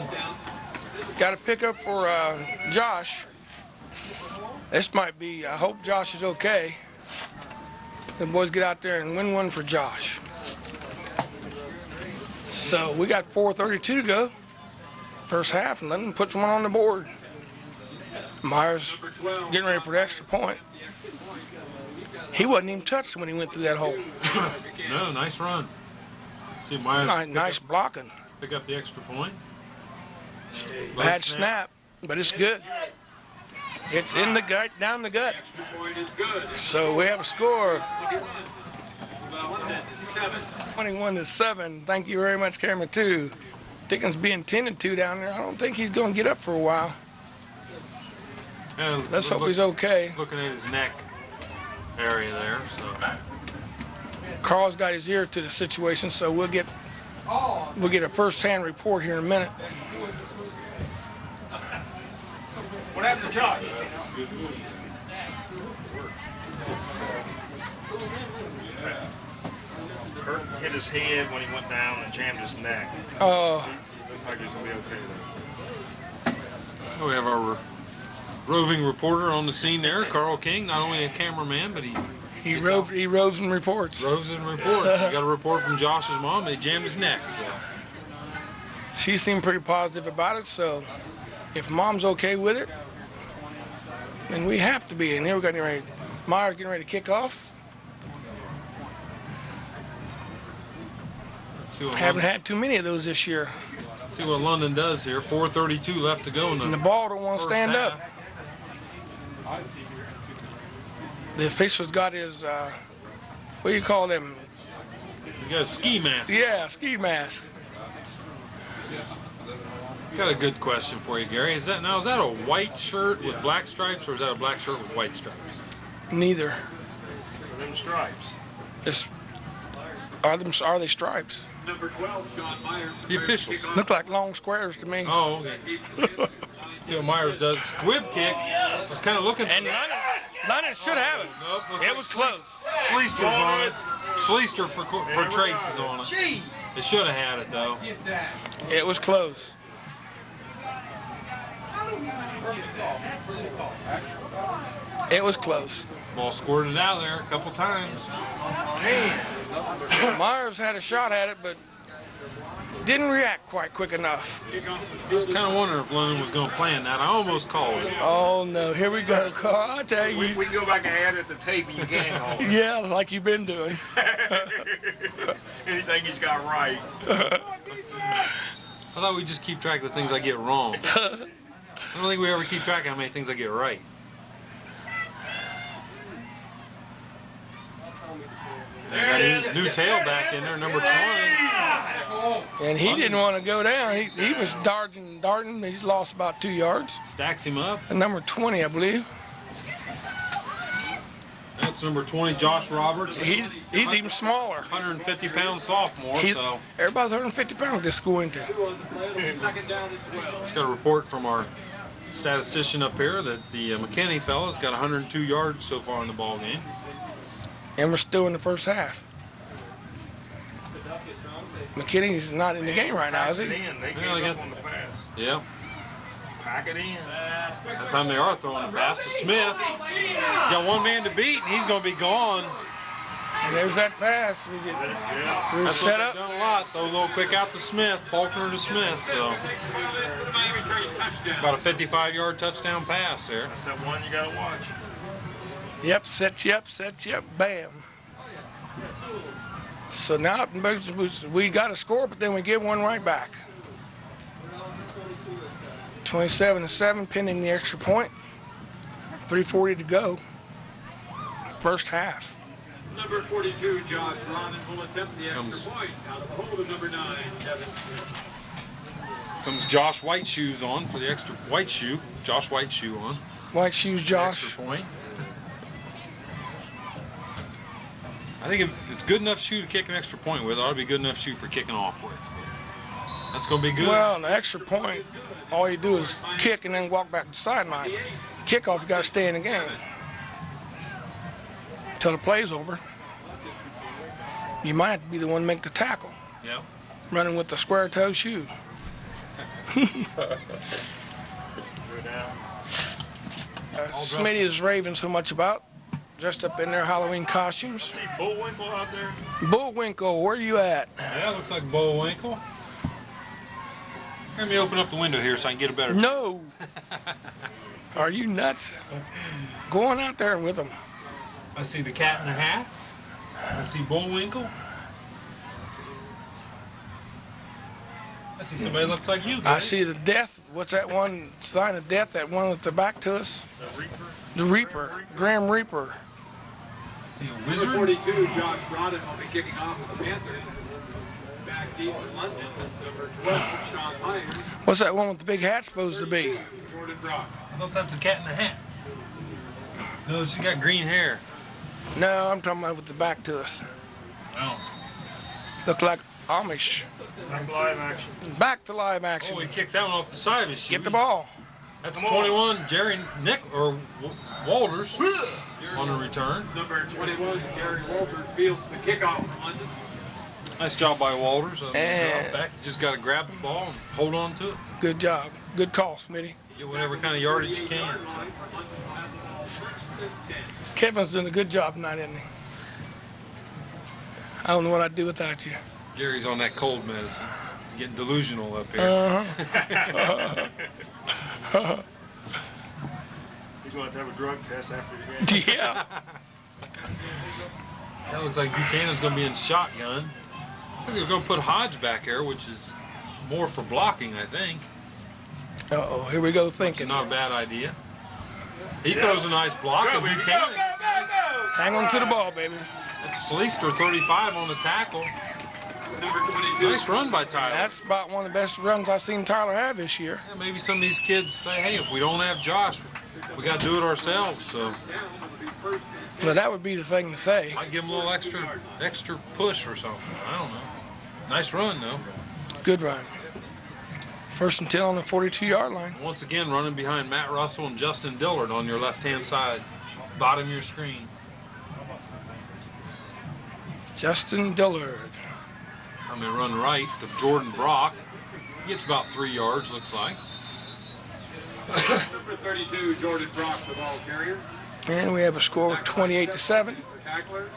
Josh. This might be. I hope Josh is okay. The boys get out there and win one for Josh. So we got 4:32 to go. First half, and London puts one on the board. Myers getting ready for the extra point. He wasn't even touched when he went through that hole. No, nice run. See Myers Nice blocking. pick up the extra point. Bad snap, but it's good. It's in the gut, down the gut. So we have a score. 21-7. Thank you very much, camera 2. Dickens being 10-2 down there. I don't think he's going to get up for a while. Yeah, Let's hope he's okay. Looking at his neck area there. So Carl's got his ear to the situation, so we'll get a first-hand report here in a minute. What happened to Josh? Hurt, hit his head when he went down and jammed his neck. Oh, Looks like he's gonna be okay though. we have our roving reporter on the scene there, Carl King. Not only a cameraman, but he he roves and reports. roves and reports. He got a report from Josh's mom. They jammed his neck. So She seemed pretty positive about it, so if Mom's okay with it, then we have to be. And here we're getting ready. Myers getting ready to kick off. let's see what Haven't London, had too many of those this year. see what London does here. 4:32 left to go in And the the ball don't want to first stand half. up. The official's got his, what do you call them? We got a ski mask. Yeah, ski mask. Got a good question for you, Gary. Is that a white shirt with black stripes, or is that a black shirt with white stripes? Neither. Them stripes. Are they stripes? Number 12, Sean Myers. The officials. Look like long squares to me. Oh, okay. See what Myers does. Squib kick. Was kind of looking for And London should have it. Nope, looks It like was close. Schleister's on it. Schleister for Trace is on it. It should have had it, though. It was close. It was close. Ball squirted out of there a couple times. Myers had a shot at it, but didn't react quite quick enough. I was kind of wondering if London was going to plan that. I almost called it. Oh no, here we go, Carl. I tell you. We can go back and add it to tape and you can't call it. Yeah, like you've been doing. Anything he's got right. I thought we'd just keep track of the things I get wrong. I don't think we ever keep track of how many things I get right. They got his new tailback in there, number 20. And he didn't want to go down. He was darting. He's lost about 2 yards. Stacks him up. And number 20, I believe. That's number 20, Josh Roberts. He's even smaller. 150-pound sophomore, so Everybody's 150 pounds this go into. Second down and 12. just got a report from our statistician up here that the McKinney fella's got 102 yards so far in the ball game. And we're still in the first half. McKinney's not in the game right now, is he? They gave up on the pass. Yeah. Pack it in. That time they are throwing a pass to Smith. Got one man to beat, and he's going to be gone. And there's that pass. We were That's set what up. they've done a lot. Throw a little quick out to Smith, Faulkner to Smith. So about a 55-yard touchdown pass there. That's that one you gotta watch. Yep, set you up, bam. So now we got a score, but then we give one right back. 27-7, pending the extra point. 3:40 to go. First half. Number 42, Josh Robin will attempt the extra point out of the hold of number 9, Kevin Smith. Comes Josh White shoes on for the extra Josh White shoe on. White shoes, Josh. Extra point. I think if it's good enough shoe to kick an extra point with, it ought to be good enough shoe for kicking off with. That's going to be good. Well, the extra point, all you do is kick and then walk back to the sideline. Kickoff, you got to stay in the game until the play's over. You might have to be the one to make the tackle. Yep. Running with the square toe shoe. Smitty is raving so much about, dressed up in their Halloween costumes. See Bullwinkle out there? Bullwinkle, where you at? Yeah, looks like Bullwinkle. Let me open up the window here so I can get a better. No. Are you nuts? Going out there with them. I see the cat in the hat. I see Bullwinkle. I see somebody that looks like you, guys. I see the death. What's that one sign of death? That one with the back to us? The Reaper? The Reaper. Grim Reaper. I see a Number wizard. 42, Josh Rodden will be kicking off with the Panthers. Back deep in London, number 12, Sean Myers. What's that one with the big hat supposed to be? Jordan Brock. I thought that's a cat in the hat. No, she got green hair. No, I'm talking about with the back to us. Oh. Look like Amish. Back live action. Back to live action. Oh, he kicks that one off the side of his shoe. Get the ball. That's 21, Jerry Walters on the return. Number 21, Gary Walters fields the kickoff for London. Nice job by Walters. And- Drop back. You just got to grab the ball and hold on to it. Good job. Good call, Smitty. Get whatever kind of yardage you can. Kevin's doing a good job tonight, isn't he? I don't know what I'd do without you. Gary's on that cold medicine. He's getting delusional up here. He's going to have a drug test after the game. Yeah. That looks like Buchanan's going to be in shotgun. Looks like they're going to put Hodge back there, which is more for blocking, I think. Uh-oh, here we go Which is thinking. not a bad idea. He throws a nice block. Go, And baby, go, Buchanan. go, go, go! Hang on to the ball, baby. That's Sleester, 35 on the tackle. Number 22. Nice run by Tyler. That's about one of the best runs I've seen Tyler have this year. Yeah, maybe some of these kids say, hey, if we don't have Josh, we got to do it ourselves. So So that would be the thing to say. might give him a little extra push or something. I don't know. Nice run, though. Good run. First and 10 on the 42-yard line. Once again, running behind Matt Russell and Justin Dillard on your left-hand side, bottom of your screen. Justin Dillard. I'm going to run right to Jordan Brock. He gets about 3 yards, looks like. Number 32, Jordan Brock, the ball carrier. And we have a score of 28-7. Tackler.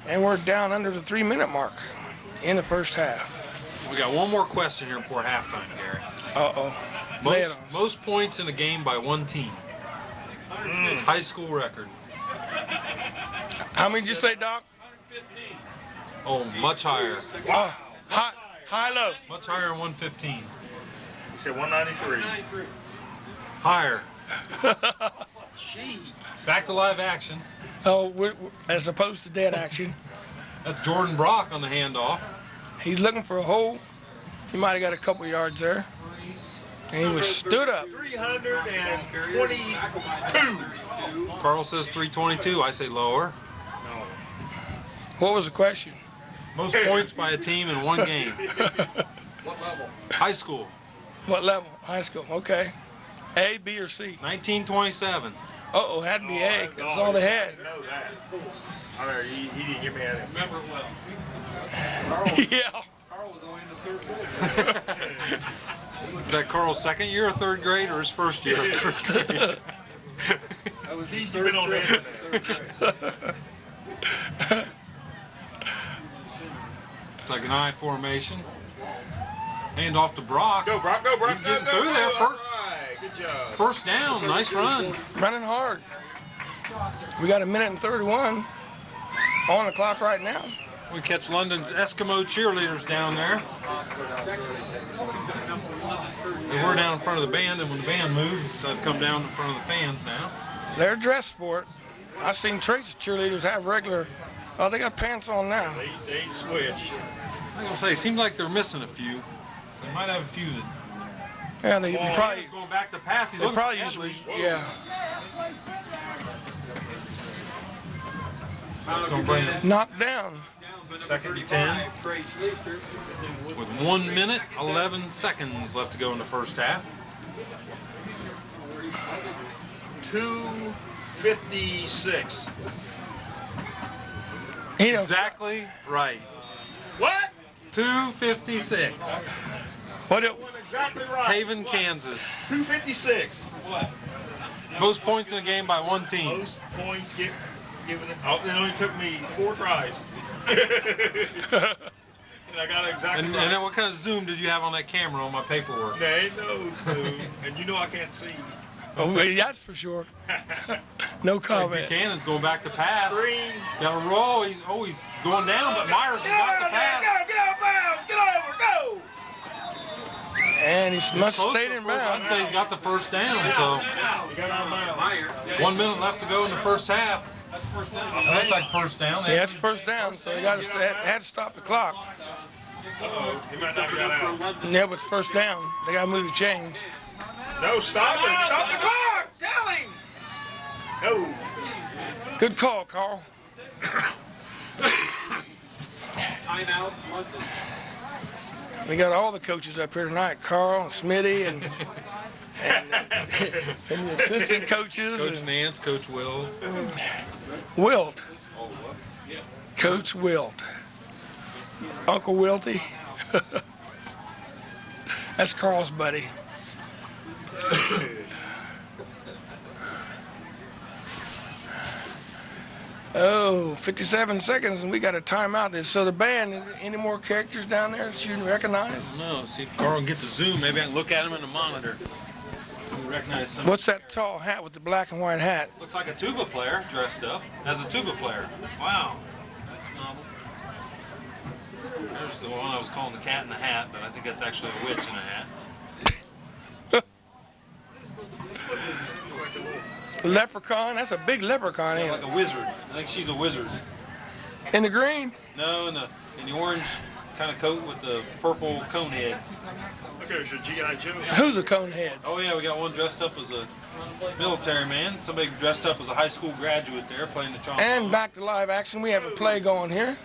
And we're down under the 3-minute mark in the first half. We got one more question here before halftime, Gary. Uh-oh. Lay it on us. Most points in a game by one team. High school record. How many did you say, Doc? Oh, much higher. Oh, high, low. Much higher than 115. He said 193. Higher. Back to live action. Oh, as opposed to dead action. That's Jordan Brock on the handoff. He's looking for a hole. He might have got a couple yards there. And he was stood up. 322. Carl says 322. I say lower. What was the question? Most points by a team in one game. What level? High school. What level? High school. Okay. A, B, or C? 1927. Uh-oh, had to be A. That's all they I had. didn't know that. I mean, he didn't give me that. Remember well. Yeah. Carl was only in the third grade. Is that Carl's second year of third grade or his first year of third grade? That was his He's third been on trip. that. It's like an I formation. Hand off to Brock. Go, Brock, go, Brock, He's go, getting go, through go. there All first. right, good job. First down. Nice run. Running hard. We got 1:31 on the clock right now. We catch London's Eskimo cheerleaders down there. They were down in front of the band, and when the band moved, so I've come down in front of the fans now. They're dressed for it. I've seen Tracy's cheerleaders have regular. Oh, they got pants on now. They switched. I'm gonna say, it seems like they're missing a few. So they might have a few that. Yeah, they probably. He's going back to pass. He's They looking probably for usually. Edwards. Yeah. It's going to bring it Knocked down. second and 10. With 1 minute, 11 seconds left to go in the first half. 2:56. He don't, Exactly right. What? 2:56. what it, Exactly right. Haven, What? Kansas. 2:56. What? Most points in a game by one team. Most points given. It only took me 4 tries. And I got it exactly And right. then what kind of zoom did you have on that camera on my paperwork? There ain't no Zoom, and you know I can't see. oh, that's for sure. No comment. Buchanan's going back to pass. Screen. He's got a roll. He's going down, but Myers has got the pass. Get out of bounds! Get over! Go! And he must have Close stayed to in the first- I'd bounds. say he's got the first down. So You got out of bounds. 1 minute left to go in the first half. That's first down. That's like first down. Yeah, that's first down, so he got to had to stop the clock. Uh-oh, he might not have got out. Yeah, but it's first down. They got to move the chains. No, stop it! Stop the clock! Tell him! No. Good call, Carl. Timeout, London. We got all the coaches up here tonight, Carl and Smitty and the assistant coaches Coach and Nance, Coach Will. Wilt. Coach Wilt. Uncle Wilty. That's Carl's buddy. Oh, 57 seconds and we got a timeout. So the band, any more characters down there that you recognize? No, see if Carl can get the zoom. Maybe I can look at him in the monitor. We recognize some. What's that tall hat with the black and white hat? Looks like a tuba player dressed up as a tuba player. Wow. That's novel. There's the one I was calling the cat in the hat, but I think that's actually a witch in a hat. Leprechaun, that's a big leprechaun, ain't Like it? a wizard. I think she's a wizard. In the green? No, in the orange kind of coat with the purple cone head. Look, there's your G.I. Joe. Who's a cone head? Oh yeah, we got one dressed up as a military man. Somebody dressed up as a high school graduate there playing the trombone. And back to live action, we have a play going here.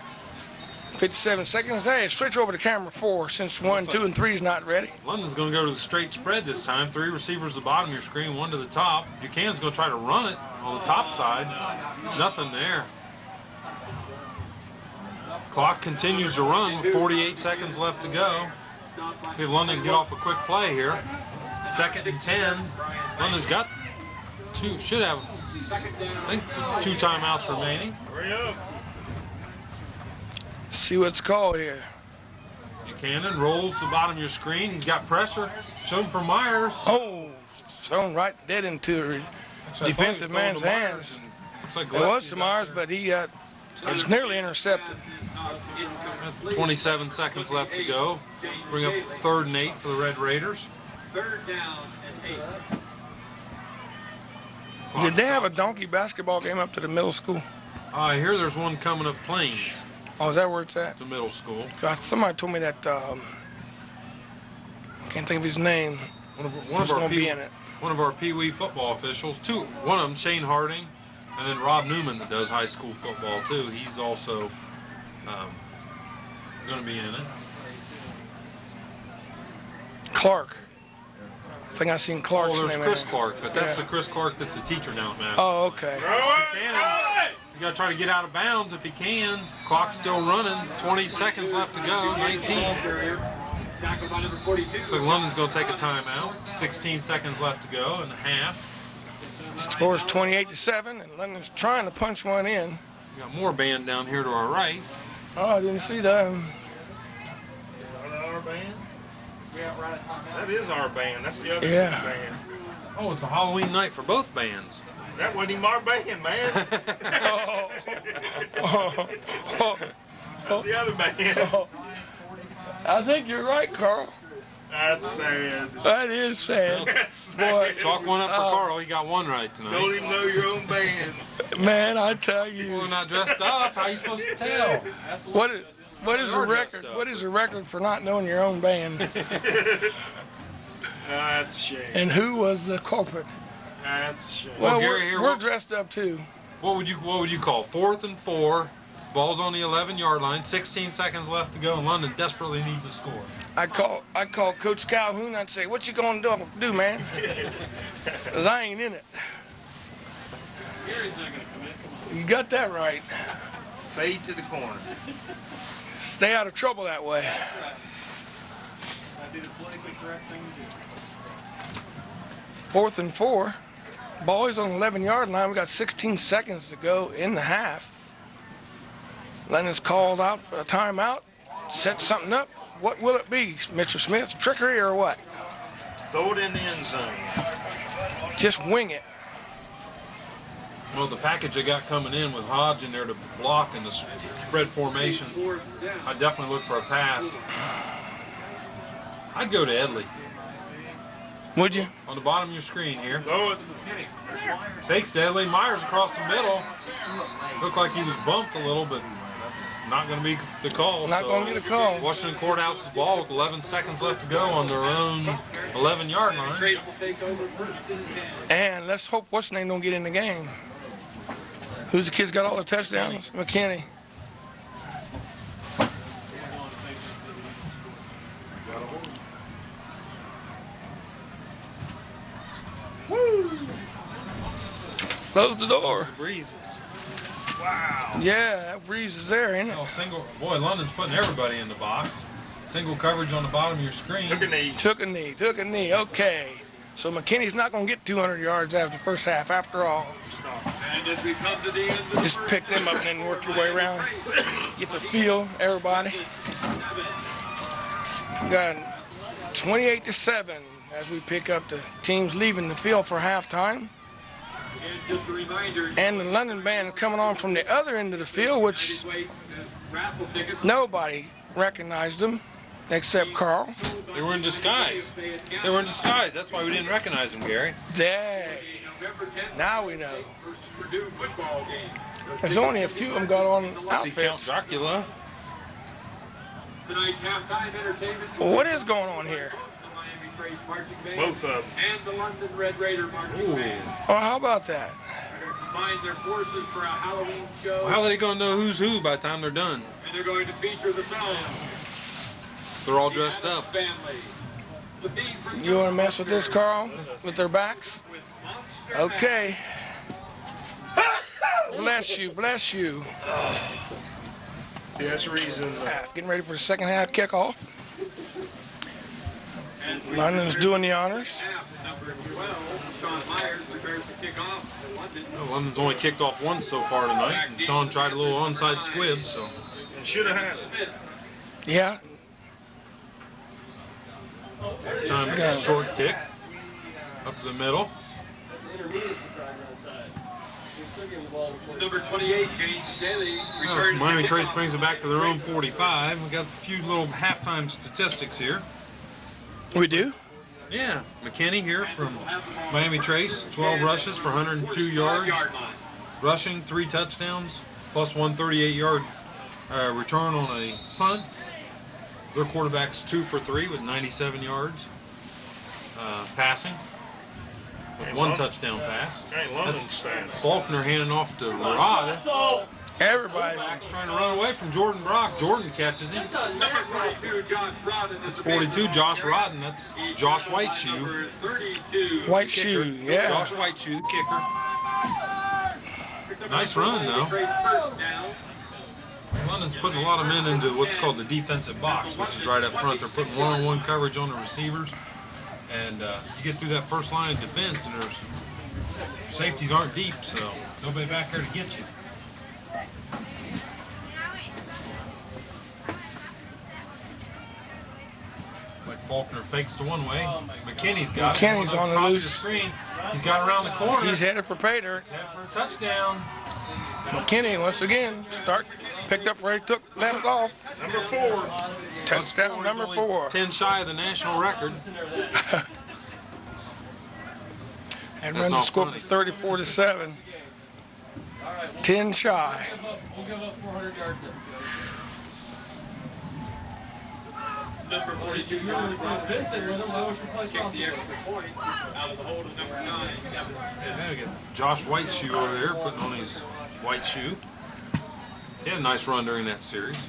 57 seconds. Hey, switch over to camera 4 since 1, 2, and 3 is not ready. London's going to go to the straight spread this time. 3 receivers at the bottom of your screen, 1 to the top. Buchanan's going to try to run it on the top side. Nothing there. Clock continues to run with 48 seconds left to go. See if London can get off a quick play here. 2nd and 10. London's got 2, should have, I think, 2 timeouts remaining. Hurry up. See what's called here. Buchanan rolls to the bottom of your screen. He's got pressure. Shown for Myers. Oh, thrown right dead into the So I thought he was defensive throwing man's to Myers, hands. and looks like It was Gillespie's to out Myers, there. but he it was nearly intercepted. 27 seconds left to go. Bring up 3rd and 8 for the Red Raiders. 3rd down and 8. Clock Did they have a stops. donkey basketball game up to the middle school? I hear there's one coming up Plains Oh, is that where it's at? to middle school. God, somebody told me that. Can't think of his name. One Who's of our going to be in it? One of our Pee Wee football officials. One of them, Shane Harding, and then Rob Newman that does high school football too. He's also going to be in it. Clark. I think I seen Clark's Oh, there's name in Chris there. Clark, but that's Yeah. the Chris Clark that's a teacher down at Madison. Oh, okay. Throw it! Buchanan, he's got to try to get out of bounds if he can. Clock's still running. 20 seconds left to go. 19. Tackled by number 42. So London's going to take a timeout. 16 seconds left to go in the half. Scores 28-7, and London's trying to punch one in. We got more band down here to our right. Oh, I didn't see that. Is that our band? That is our band. That's the other Yeah. band. Oh, it's a Halloween night for both bands. That wasn't even our band, man. The other band. I think you're right, Carl. That's sad. That is sad. That's sad. Chalk one up for Carl. He got one right tonight. Don't even know your own band. Man, I tell Well, you. not dressed up. How you supposed to tell? What is the You're record? dressed up. What is the record for not knowing your own band? That's a shame. And who was the culprit? That's a shame. Well, Gary, here, we're what- dressed up too. What would you call 4th and 4? Ball's on the 11-yard line. 16 seconds left to go, and London desperately needs a score. I call Coach Calhoun. I'd say, "What you gonna do, man?" 'Cause I ain't in it. Gary's not going to commit. You got that right. Fade to the corner. Stay out of trouble that way. That'd be the politically correct thing to do. 4th and 4. Ball is on the 11-yard line. We got 16 seconds to go in the half. Lennon's called out for a timeout. Set something up. What will it be, Mr. Smith? Trickery or what? Throw it in the end zone. Just wing it. Well, the package they got coming in with Hodge in there to block in the spread formation, I'd definitely look for a pass. I'd go to Edley. Would you? On the bottom of your screen here. Throw it. Fakes to Edley. Myers across the middle. Looked like he was bumped a little, but that's not going to be the call. Not going to get a call. Washington Courthouse's ball with 11 seconds left to go on their own 11-yard line. Trace will take over 1st and 10. And let's hope what's name don't get in the game. Who's the kid's got all the touchdowns? McKinney. Close the door. Breezes. Wow. Yeah, that breeze is there, ain't it? Oh, boy, London's putting everybody in the box. Single coverage on the bottom of your screen. Took a knee. Took a knee. Okay. So McKinney's not going to get 200 yards after the first half after all. And as we come to the end of the Just pick them up and then work your way around. Get the feel, everybody. We got 28-7 as we pick up the teams leaving the field for halftime. And just a reminder, And the London band is coming on from the other end of the field, which raffle tickets. nobody recognized them except Carl. They were in disguise. They were in disguise. That's why we didn't recognize them, Gary. There. November 10th Now we know. versus Purdue football game. There's only a few of them got on See Count outfits. Dracula. Tonight's halftime entertainment. Well, what is going on here? The Miami Trace marching band Both of them. and the London Red Raider marching Ooh. band Oh, how about that? are going to combine their forces for a Halloween show. How are they going to know who's who by the time they're done? And they're going to feature the film. They're all The dressed Addams up. Family. The theme from You want to mess with this, Carl? With their backs? with Monster Okay. Bless you, bless you. That's the reason. Getting ready for the second half kickoff. London's doing the honors. Half, number 12, Sean Myers prepares to kick off for London. London's only kicked off once so far tonight, and Sean tried a little onside squib, so. And should have had it. Smith. Yeah. This time it's a short kick up the middle. Number 28, James Daly, returns. Miami to Trace kickoff. brings it back to their own 45. We got a few little halftime statistics here. We do? Yeah, McKinney here from Miami Trace, 12 rushes for 102 yards, 5-yard line. rushing 3 touchdowns, plus 138-yard return on a punt. Their quarterback's 2 for 3 with 97 yards passing, with 1 touchdown pass. Ain't London That's stats. Faulkner handing off to Rod. Everybody. Back's trying to run away from Jordan Brock. Jordan catches him. Number 42, Josh Rodden. That's 42, Josh Rodden. That's Josh Whiteshoe. Number 32. White Kicker. shoe, yeah. Josh Whiteshoe, the kicker. Nice run, though. First down. London's putting a lot of men into what's called the defensive box, which is right up front. They're putting one-on-one coverage on the receivers. And you get through that first line of defense, and there's safeties aren't deep, so nobody back there to get you. Like Faulkner fakes to one way. McKinney's got McKinney's it. on the Top of loose. screen. He's got around the corner. He's headed for pay dirt. Head for a touchdown. McKinney once again picked up where he left off. Number 4. Touchdown number 4. 10 shy of the national record. And That's runs the not score funny. to 34-7. 10 shy. We'll give up 400 yards there. Number 42, Vincent with him. Why would you replace kicked Ross? the extra point out of the hold of number 9. Yeah, we got Josh Whiteshoe over there putting on his white shoe. He had a nice run during that series.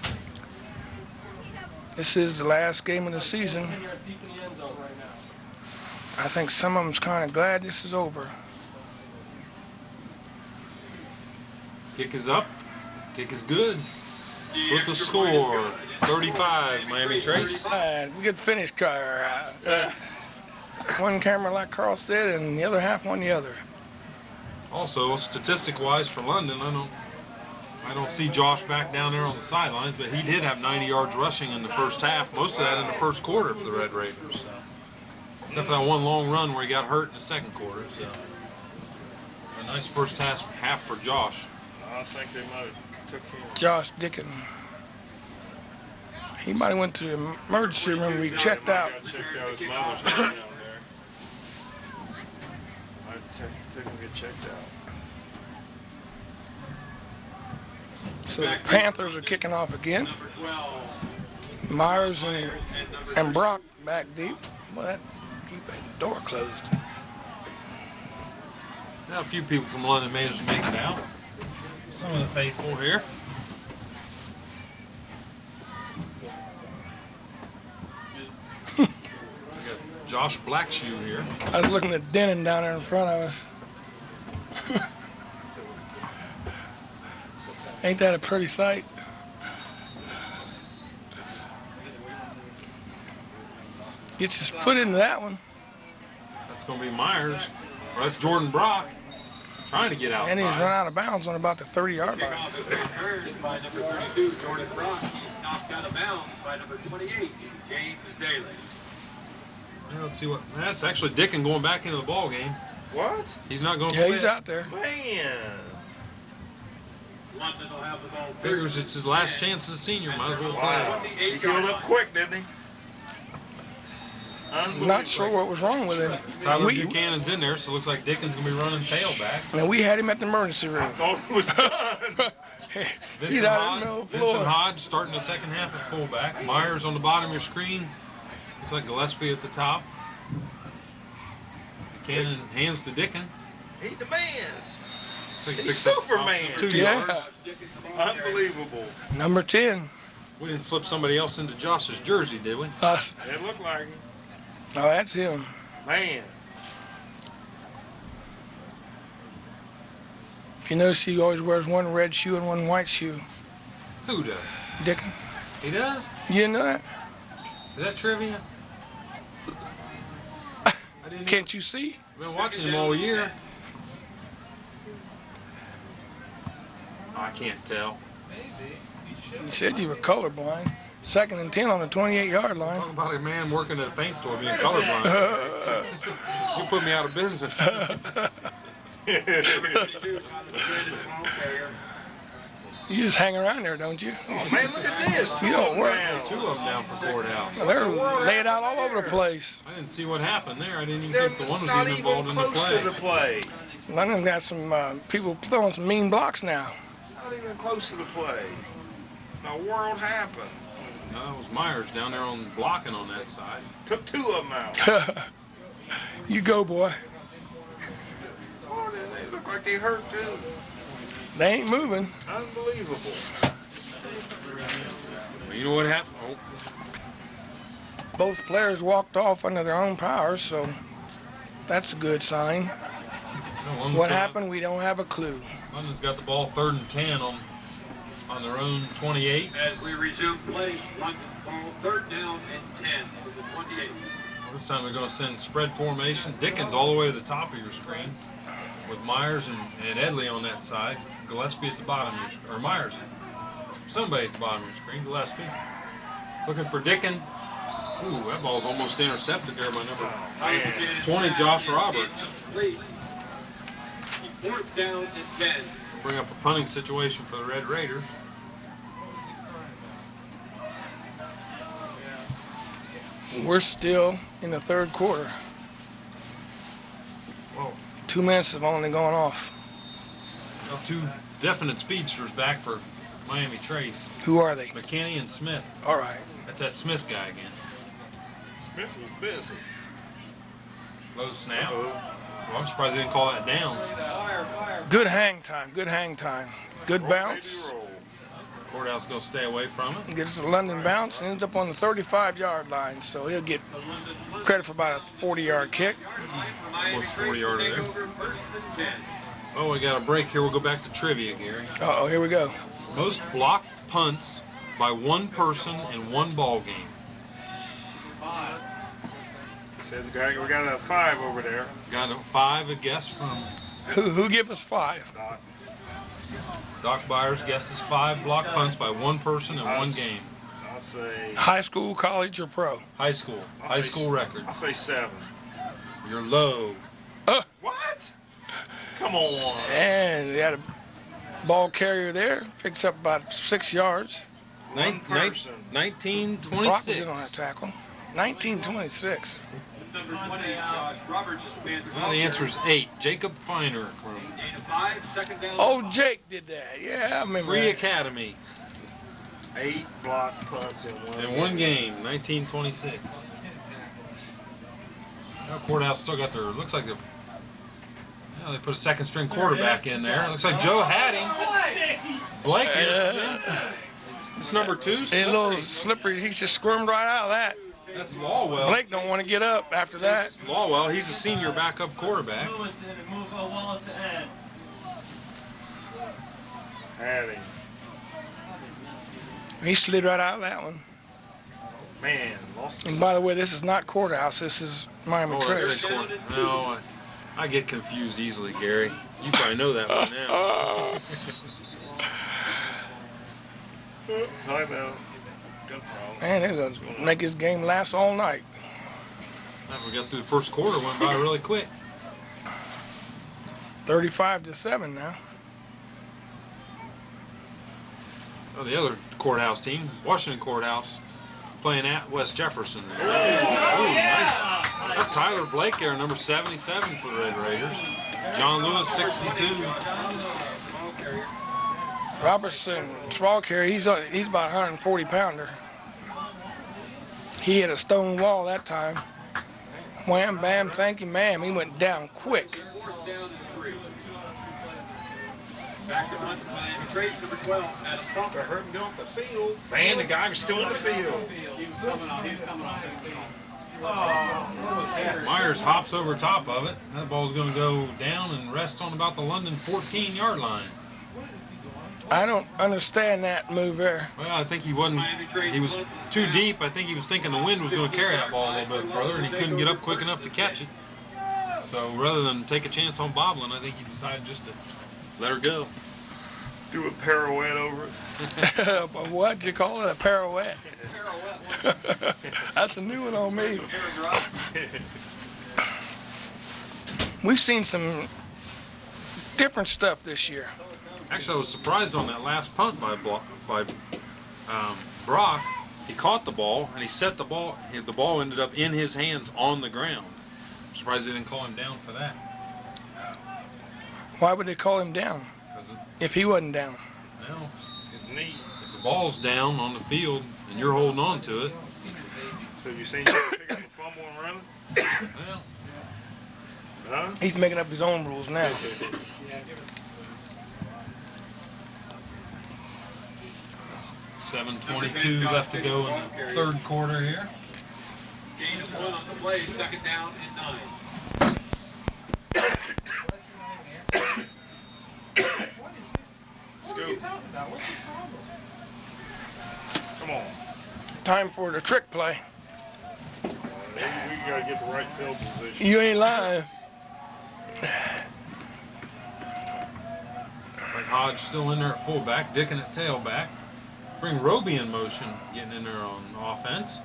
This is the last game of the season. 10 yards deep in the end zone right now. I think some of them's kind of glad this is over. Kick is up. Kick is good. With the score, 35, Miami Trace. Good finish, Carter. One camera, like Carl said, and the other half on the other. Also, statistic-wise for London, I don't see Josh back down there on the sidelines, but he did have 90 yards rushing in the first half. Most of that in the first quarter for the Red Raiders. So. Except for that one long run where he got hurt in the second quarter. So a nice first half for Josh. I think they might have took him. Josh Dickens. He might have went to the emergency room. We checked out. Got checked out. His mother's down there. I took him to get checked out. So the Panthers are kicking off again. Number 12. Myers and Brock back deep. Well, that keep that door closed. Now a few people from London managed to make it out. Some of the faithful here. We got Josh Blackshoe here. I was looking at Denon down there in front of us. Ain't that a pretty sight? Gets his foot into that one. That's going to be Myers. Or that's Jordan Brock trying to get outside. And he's run out of bounds on about the 30-yard line. Kickoff is returned by number 32, Jordan Brock. He's knocked out of bounds by number 28, James Daly. Yeah, let's see what. That's actually Dickon going back into the ball game. What? He's not going to Yeah, play. he's out there. Man. London will have the ball. Figures it's his last chance as a senior. Might as well play. Wow. He healed up quick, didn't he? Unbelievable. Not sure what was wrong with him. Tyler We, Buchanan's in there, so it looks like Dickon's going to be running tailback. and we had him at the emergency room. Thought it was done. He's out in the middle of the Vincent floor. Hodge starting the second half at fullback. Myers on the bottom of your screen. Looks like Gillespie at the top. Buchanan hands to Dickon. He's the man. So he He's picks up Superman. 2 Yeah. yards. Unbelievable. Number 10. We didn't slip somebody else into Josh's jersey, did we? Us. It looked like him. Oh, that's him. Man. If you notice, he always wears one red shoe and one white shoe. Who does? Dickon. He does? You didn't know that? Is that trivia? I didn't Can't you see? I've been watching him all year. I can't tell. You said you were colorblind. 2nd and 10 on the 28-yard line. Talking about a man working at a paint store being colorblind. You put me out of business. You just hang around there, don't you? Oh, man, look at this. You don't work. Two of them down for courthouse. They're laid out all over the place. I didn't see what happened there. I didn't even They're think the one was not even involved in the close play. to the play. London's got some people throwing some mean blocks now. Not even close to the play. The world happened. No, it was Myers down there on blocking on that side. Took 2 of them out. You go, boy. Oh, they look like they hurt too. They ain't moving. Unbelievable. Well, you know what happened? Oh, Both players walked off under their own power, so that's a good sign. no, London's What got- happened, we don't have a clue. London's got the ball 3rd and 10 on their own 28. As we resume play, London ball 3rd down and 10 for the 28. This time they're going to send spread formation. Dickens all the way to the top of your screen with Myers and Edley on that side. Gillespie at the bottom of your screen. Or Myers. Somebody at the bottom of your screen. Gillespie. Looking for Dickon. Ooh, that ball's almost intercepted there by number Man. 20, Josh Roberts. Fourth down and 10. Bring up a punting situation for the Red Raiders. We're still in the third quarter. Whoa. 2 minutes have only gone off. Well, two definite speedsters back for Miami Trace. Who are they? McKinney and Smith. All right. That's that Smith guy again. Smith was busy. Low snap. Uh-oh. Well, I'm surprised they didn't call that down. Good hang time. Good hang time. Good Roll, bounce. baby, roll. Courthouse going to stay away from it. Gets a London bounce. Ends up on the 35-yard line. So he'll get credit for about a 40-yard kick. Almost 40-yarder there. Oh, we got a break here. We'll go back to trivia, Gary. Uh-oh, here we go. Most blocked punts by one person in one ball game. Said we got a 5 over there. Got a 5, a guess from Who give us 5? Doc. Doc Byers. Guesses 5 blocked punts by one person in one game. I'll say High school, college, or pro? High school. High school record. I'll say 7. You're low. What? Come on. And they had a ball carrier there. Picks up about 6 yards. One person. 1926. Brock was in on that 1926. tackle. 1926. Number 20, Josh Roberts is the man. Well, the answer is 8. Jacob Feiner from 8 of 5, second down. Oh, Jake did that. Yeah, I remember Free that. Academy. 8 blocked punts in one game, 1926. Now Courthouse still got their, looks like they've, they put a second string quarterback in there. Looks like Joe had him. Blake misses him. It's number 2. A little slippery. He just squirmed right out of that. That's Lawwell. Blake don't want to get up after that. Lawwell, he's a senior backup quarterback. Had him. He slid right out of that one. Man, lost And by the way, this is not Courthouse. This is Miami Oh, that's Trace. right, court. No, I get confused easily, Gary. You probably know that one now. Timeout. Good problem. Man, they're going to make this game last all night. After we got through the first quarter, went by really quick. 35-7 now. Oh, the other Courthouse team, Washington Courthouse, playing at West Jefferson. Ooh, nice. That's Tyler Blake there, number 77 for the Red Raiders. John Lewis, 62. Robertson, ball carrier, he's about a 140-pounder. He hit a stone wall that time. Wham, bam, thank you, ma'am. He went down quick. Fourth down and 3. Back to punt, Miami Trace, number 12, Adam They're Trumper. hurting down the field. Man, the guy was still in the field. He was coming off. Myers hops over top of it. That ball's going to go down and rest on about the London 14-yard line. I don't understand that move there. Well, I think he wasn't, he was too deep. I think he was thinking the wind was going to carry that ball a little bit further, and he couldn't get up quick enough to catch it. So rather than take a chance on bobbling, I think he decided just to let her go. Do a pirouette over it. What'd you call it? A pirouette? That's a new one on me. We've seen some different stuff this year. Actually, I was surprised on that last punt by Brock. He caught the ball and he set the ball. The ball ended up in his hands on the ground. I'm surprised they didn't call him down for that. Why would they call him down if he wasn't down? Well, Neat. if the ball's down on the field and you're holding on to it, So you seen him pick up the fumble and run it? well, Huh? He's making up his own rules now. 7:22 left to go in the third quarter here. Gain of 1 on the play, second down and 9. Let's go. Come on. Time for the trick play. We got to get the right field position. You ain't lying. It's like Hodge still in there at fullback, Dickin at tailback. Bring Roby in motion, getting in there on offense.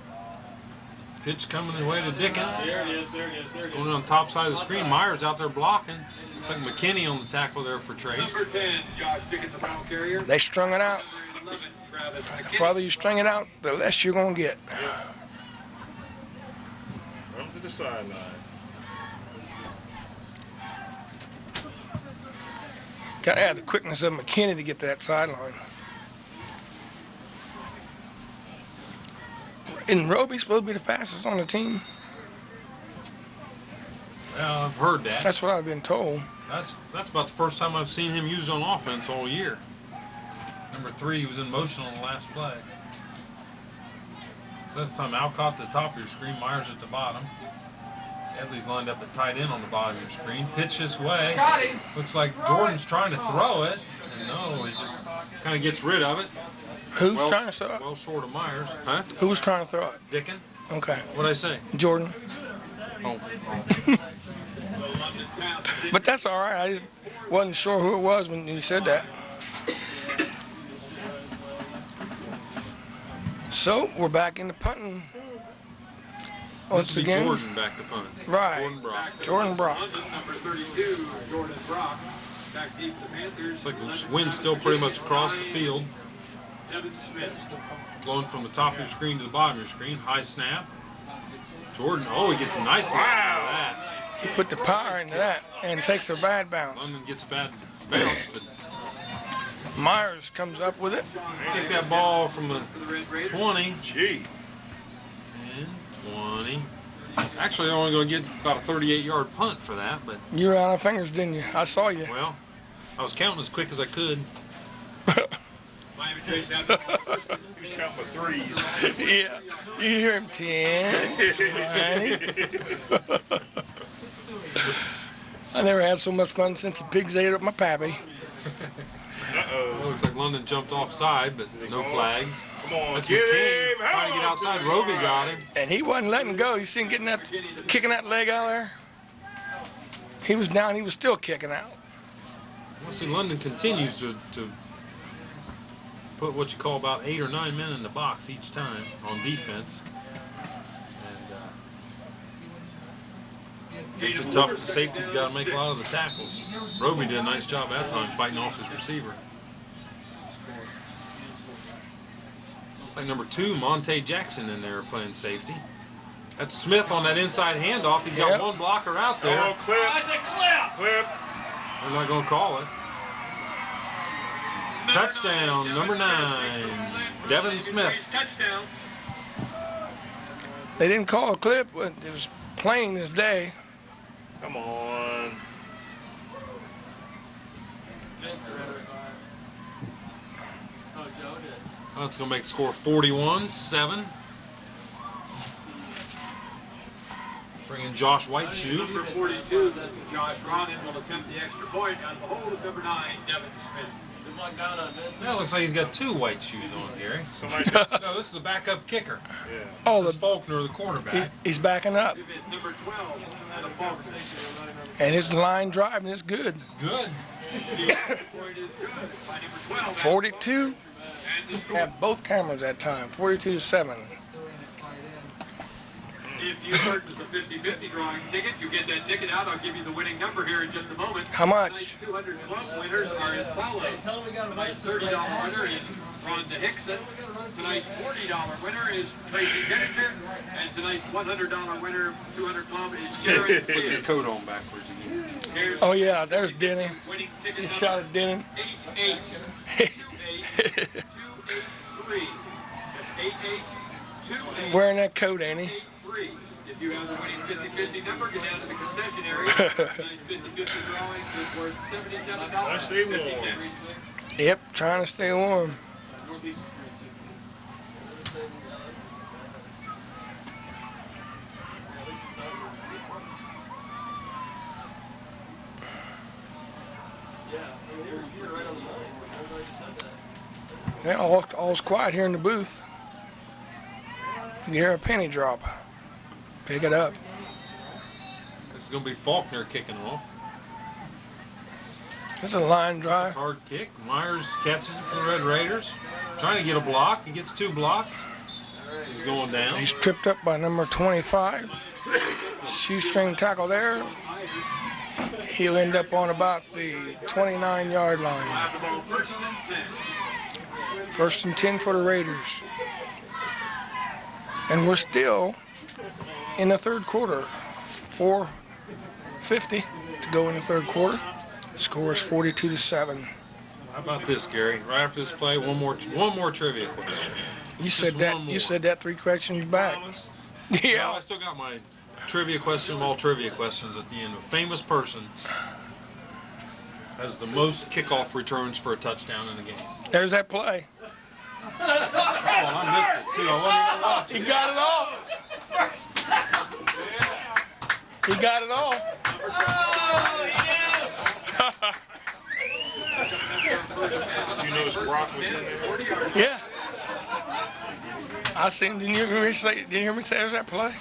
Pitch coming his way to Dickin. There it is, there it is, there it is. Going on the top side of the screen. Myers out there blocking. Looks like McKinney on the tackle there for Trace. Number 10, Josh Dickens, the final carrier. They strung it out. Number 11, Travis The McKinney. farther you string it out, the less you're going to get. Run to the sideline. Got to have the quickness of McKinney to get to that sideline. Isn't Roby supposed to be the fastest on the team? Well, I've heard that. That's what I've been told. That's about the first time I've seen him used on offense all year. Number 3, he was in motion on the last play. So this time Alcott at the top of your screen, Myers at the bottom. Edley's lined up at tight end on the bottom of your screen. Pitch this way. Got him. Looks like Jordan's trying to throw it. And no, he just kind of gets rid of it. Who's trying to throw it? Well short of Myers. Huh? Who's trying to throw it? Dickin? Okay. What'd I say? Jordan. Oh. But that's all right. I just wasn't sure who it was when you said that. So we're back in the punting. Once This would be again. Jordan back to punt. Right. Jordan Brock. Jordan Brock. London, number 32, Jordan Brock. Back deep to the Panthers. Looks like the wind's still pretty much across the field. Devin Smith. Blowing from the top of your screen to the bottom of your screen. High snap. Jordan, oh, he gets a nice look out of that. He put the power into that and takes a bad bounce. London gets a bad bounce, but Myers comes up with it. take that ball from the For the Red Raiders. 20, Gee. 10, 20. Actually, they're only going to get about a 38-yard punt for that, but, You ran out of fingers, didn't you? I saw you. well, I was counting as quick as I could. Miami Trace has it. He was counting for 3s. Yeah. You hear him 10, 20. I never had so much fun since the pigs ate up my pappy. Uh-oh. Looks like London jumped offside, but no flags. Come on, That's get McKinney him. trying to get outside. Roby got him. And he wasn't letting go. You see him getting that, kicking that leg out there? He was down. He was still kicking out. Well, see, London continues to put what you call about 8 or 9 men in the box each time on defense. And makes it tough. The safety's got to make a lot of the tackles. Roby did a nice job that time fighting off his receiver. Looks like number 2, Monte Jackson in there playing safety. That's Smith on that inside handoff. He's got Yep. one blocker out there. Oh, clip. Clip. They're not going to call it. Touchdown, number 9, Devin Smith. Touchdown. They didn't call a clip, but it was plain as day. Come on. Oh, it's going to make the score 41-7. Bring in Josh Whiteshoe. Number 42, that's Josh Ronin, will attempt the extra point on the hold of number 9, Devin Smith. That looks like he's got 2 white shoes on, Gary. Somebody. No, this is a backup kicker. Yeah. Oh, This is the, Faulkner, the quarterback. he's backing up. It's number 12, Adam Faulkner. And his line driving is good. Good. The extra point is good by number 12. 42. And the score. Had both cameras that time. 42-7. If you purchase a 50-50 drawing ticket, you get that ticket out. I'll give you the winning number here in just a moment. How much? Tonight's 200 club winners are as follows. Tonight's $30 winner is Rhonda Hickson. Tonight's $40 winner is Tracy Denninger. And tonight's $100 winner, 200 club, is Jared Put his Gibbs. coat on backwards again. Here's Oh, yeah, there's Denny. winning ticket He shot number at Denny. 8828283. That's 88283. Wearing that coat, ain't he? If you have the winning 50-50 number, get down to the concession area. Tonight's 50-50 drawing is worth $77.50. Stay warm. Yep, trying to stay warm. Yeah, all's quiet here in the booth. You can hear a penny drop. Pick it up. This is going to be Faulkner kicking off. It's a line Nice drive. hard kick. Myers catches it for the Red Raiders. Trying to get a block. He gets 2 blocks. He's going down. He's tripped up by number 25. Shoestring tackle there. He'll end up on about the 29-yard line. First and 10 for the Raiders. And we're still in the third quarter. 4:50 to go in the third quarter. Score is 42-7. How about this, Gary? Right after this play, one more trivia question. You said that. You said that 3 questions back. No, Yeah. I still got my trivia question of all trivia questions at the end. A famous person has the most kickoff returns for a touchdown in a game. There's that play. Oh, I missed it too. I wasn't even watching. He got it all. He got it all. Oh, yes! You notice Brock was in there? Yeah. I seen. Didn't you hear me say? Didn't you hear me say there's that play?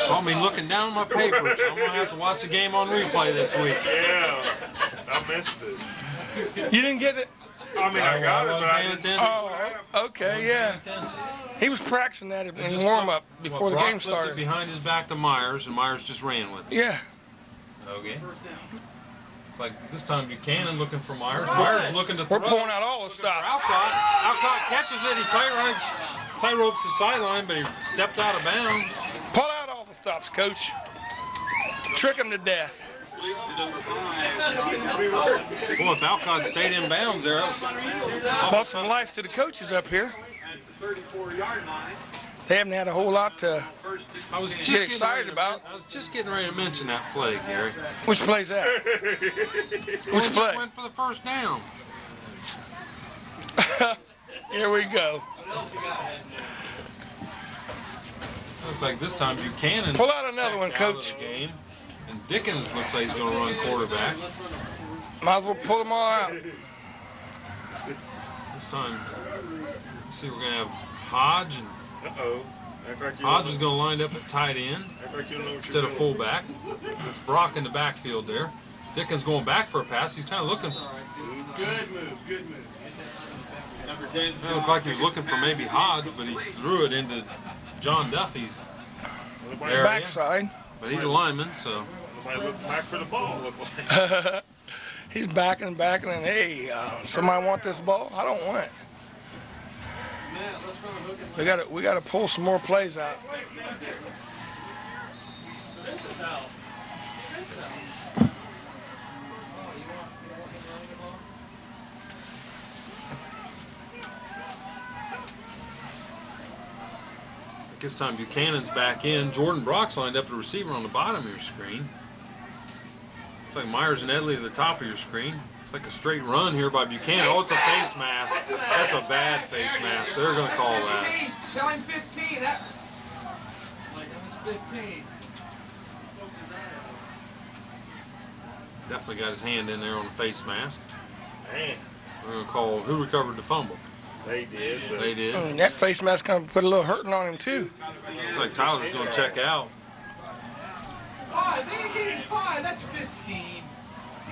Caught me looking down my papers. I'm gonna have to watch the game on replay this week. Yeah, I missed it. You didn't get it. I mean, I got it, but I wasn't didn't paying see Oh, okay, yeah. He was practicing that in warm up before the Brock game flipped it started. behind his back to Myers, and Myers just ran with it. Yeah. Okay. It's like this time Buchanan looking for Myers. Myers looking to throw. We're pulling out all the stops. Alcott catches it. He tie ropes the sideline, but he stepped out of bounds. Pull out all the stops, Coach. Trick him to death. Boy, if Alcott stayed in bounds there, that was Brought some life to the coaches up here. They haven't had a whole lot to. I was just Get getting excited ready to about. I was just getting ready to mention that play, Gary. Which play's that? Which Just play? went for the first down. Here we go. Looks like this time Buchanan Pull out another one, checked out of Coach. the game. And Dickens looks like he's going to run quarterback. Might as well pull them all out. This time, let's see, we're going to have Hodge, and Uh-oh. Act like you Hodge don't is know. going to line up at tight end Act like you don't know what instead you're of doing. fullback. It's Brock in the backfield there. Dickens going back for a pass. He's kind of looking. Good move, good move. Number 10. It looked like he was looking for maybe Hodge, but he threw it into John Duffy's area. Backside. But he's a lineman, so Somebody look back for the ball. Look like. He's backing, and hey, somebody want this ball? I don't want it. We got to pull some more plays out. this time Buchanan's back in. Jordan Brock's lined up at receiver on the bottom of your screen. It's like Myers and Edley at the top of your screen. It's like a straight run here by Buchanan. Oh, it's a face mask. That's a bad face mask. They're going to call that. Tell him 15. That. Like, that was 15. Definitely got his hand in there on the face mask. Man, We're going to call who recovered the fumble. they did. But They did. That face mask going to put a little hurting on him, too. Looks like Tyler's going to check out. 5. They didn't get him 5. That's 15. He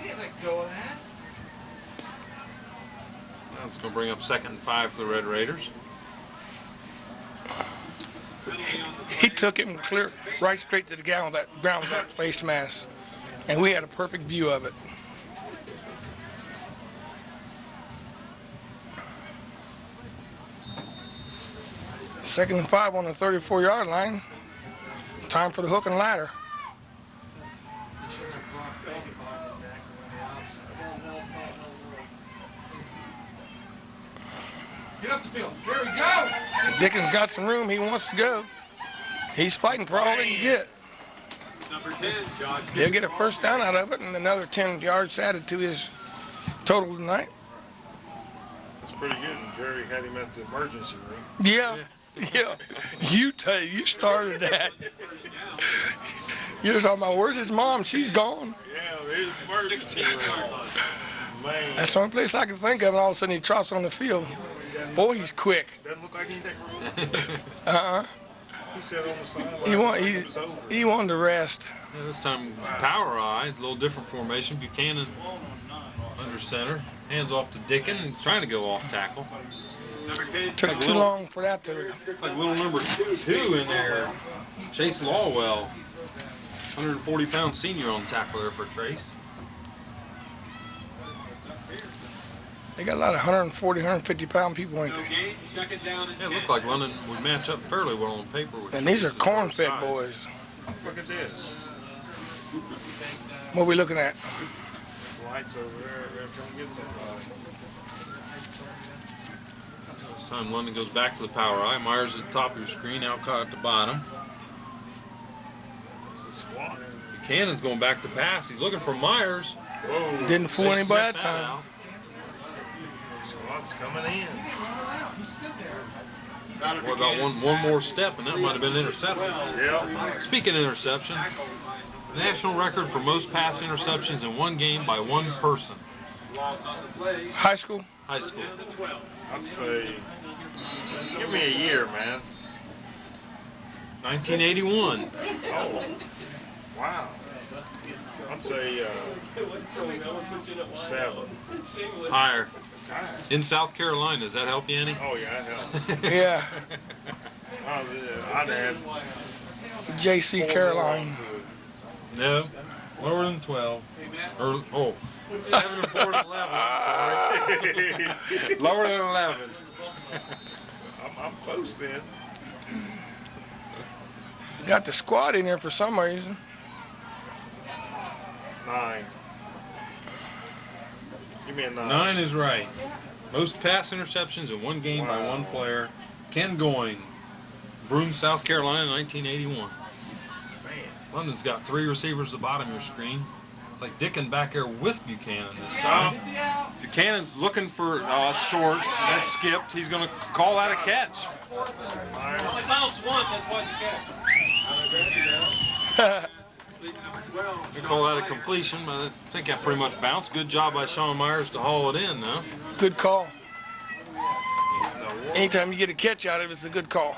didn't let go of that. That's going to bring up 2nd and 5 for the Red Raiders. He took him clear right straight to the ground with that face mask. And we had a perfect view of it. Second and 5 on the 34-yard line. Time for the hook and ladder. Get up the field. Here we go. Dickens got some room. He wants to go. He's fighting for all he can get. Number 10, Josh. He'll get a first down out of it and another 10 yards added to his total tonight. it's pretty good. And Jerry had him at the emergency room. Yeah. You started that. You're talking about, where's his mom? She's gone. Yeah, there's the emergency room. Man, That's the only place I can think of, and all of a sudden he trots on the field. Boy, he's quick. doesn't look like anything. He said on the sideline. It was over. He wanted to rest. Yeah, this time power eye, a little different formation. Buchanan under center, hands off to Dickens. He's trying to go off tackle. Number 10, Took too long for that to. It's like little number 2 in there. Chase Lawwell, 140-pound senior on tackle there for Trace. They got a lot of 140, 150-pound people in no there. gain, second down and Yeah, it 10. looked like London would match up fairly well on paper with And these are Trace as far as corn-fed size. boys. Look at this. What are we looking at? Lights over there. They're trying to get somebody. This time London goes back to the power eye. Myers at the top of your screen, Alcott at the bottom. It's a squat. Buchanan's going back to pass. He's looking for Myers. Whoa. Didn't fool They anybody that sniffed time. out. Squat's coming in. Boy, about one more step, and that might have been intercepted. Yep. Speaking of interception, national record for most pass interceptions in one game by one person. High school? High school. I'd say, give me a year, man. 1981. Oh, wow. I'd say 7. Higher. God. In South Carolina. Does that help you any? Oh yeah, that helps. Yeah. I'd add J.C. 4 Caroline. more to it. No. Lower than 12. Or, 7 and 4 and 11. I'm sorry. Lower than 11. I'm close then. Got the squad in there for some reason. 9. Give me a 9. 9 is right. Most pass interceptions in one game by one player. Ken Going, Broome, South Carolina, 1981. Man. London's got 3 receivers at the bottom of your screen. It's like Dickin back there with Buchanan this time. Buchanan's looking for, it's short. That's skipped. He's going to call that a catch. Only bounced once, that's why it's a catch. They call that a completion, but I think that pretty much bounced. Good job by Sean Myers to haul it in, though. Good call. Anytime you get a catch out of it, it's a good call.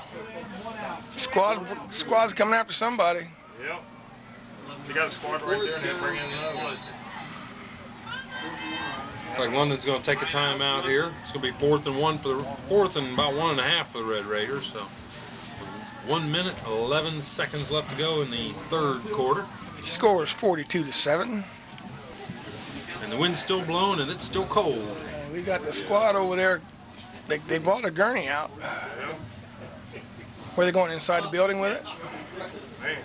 Squad's coming after somebody. Yep. They got a squad right there and they'll bring in another one. Looks like London's going to take a timeout here. It's going to be 4th and 1 for the 4th and about 1.5 for the Red Raiders. So 1 minute 11 seconds left to go in the 3rd quarter. Score is 42-7. And the wind's still blowing and it's still cold. And we got the squad over there. They brought a gurney out. Were they going inside the building with it? Man.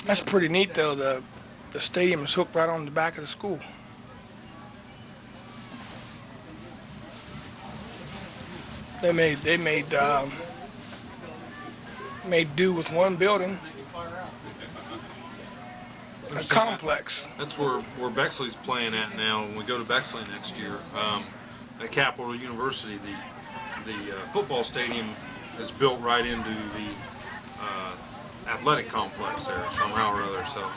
That's pretty neat, though. The stadium is hooked right on the back of the school. They made do with one building, a complex. That's where Bexley's playing at now. When we go to Bexley next year, at Capital University, the football stadium is built right into the athletic complex there somehow or other. So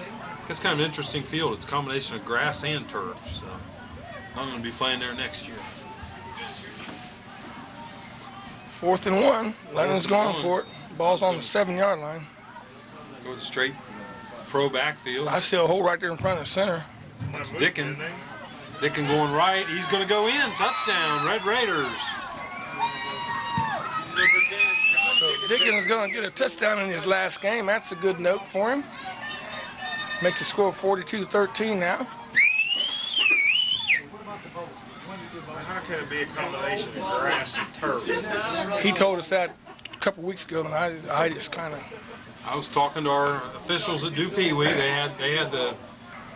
it's kind of an interesting field. It's a combination of grass and turf. So I'm going to be playing there next year. 4th and 1. London's going for it. Ball's on the 7-yard line. Go with the straight pro backfield. I see a hole right there in front of the center. That's Dickin. Dickin going right. He's going to go in. Touchdown, Red Raiders. So Dickin is going to get a touchdown in his last game. That's a good note for him. Makes the score 42-13 now. How can it be a combination of grass and turf? He told us that a couple weeks ago, and I just kind of. I was talking to our officials at Dupee-Wee. They had the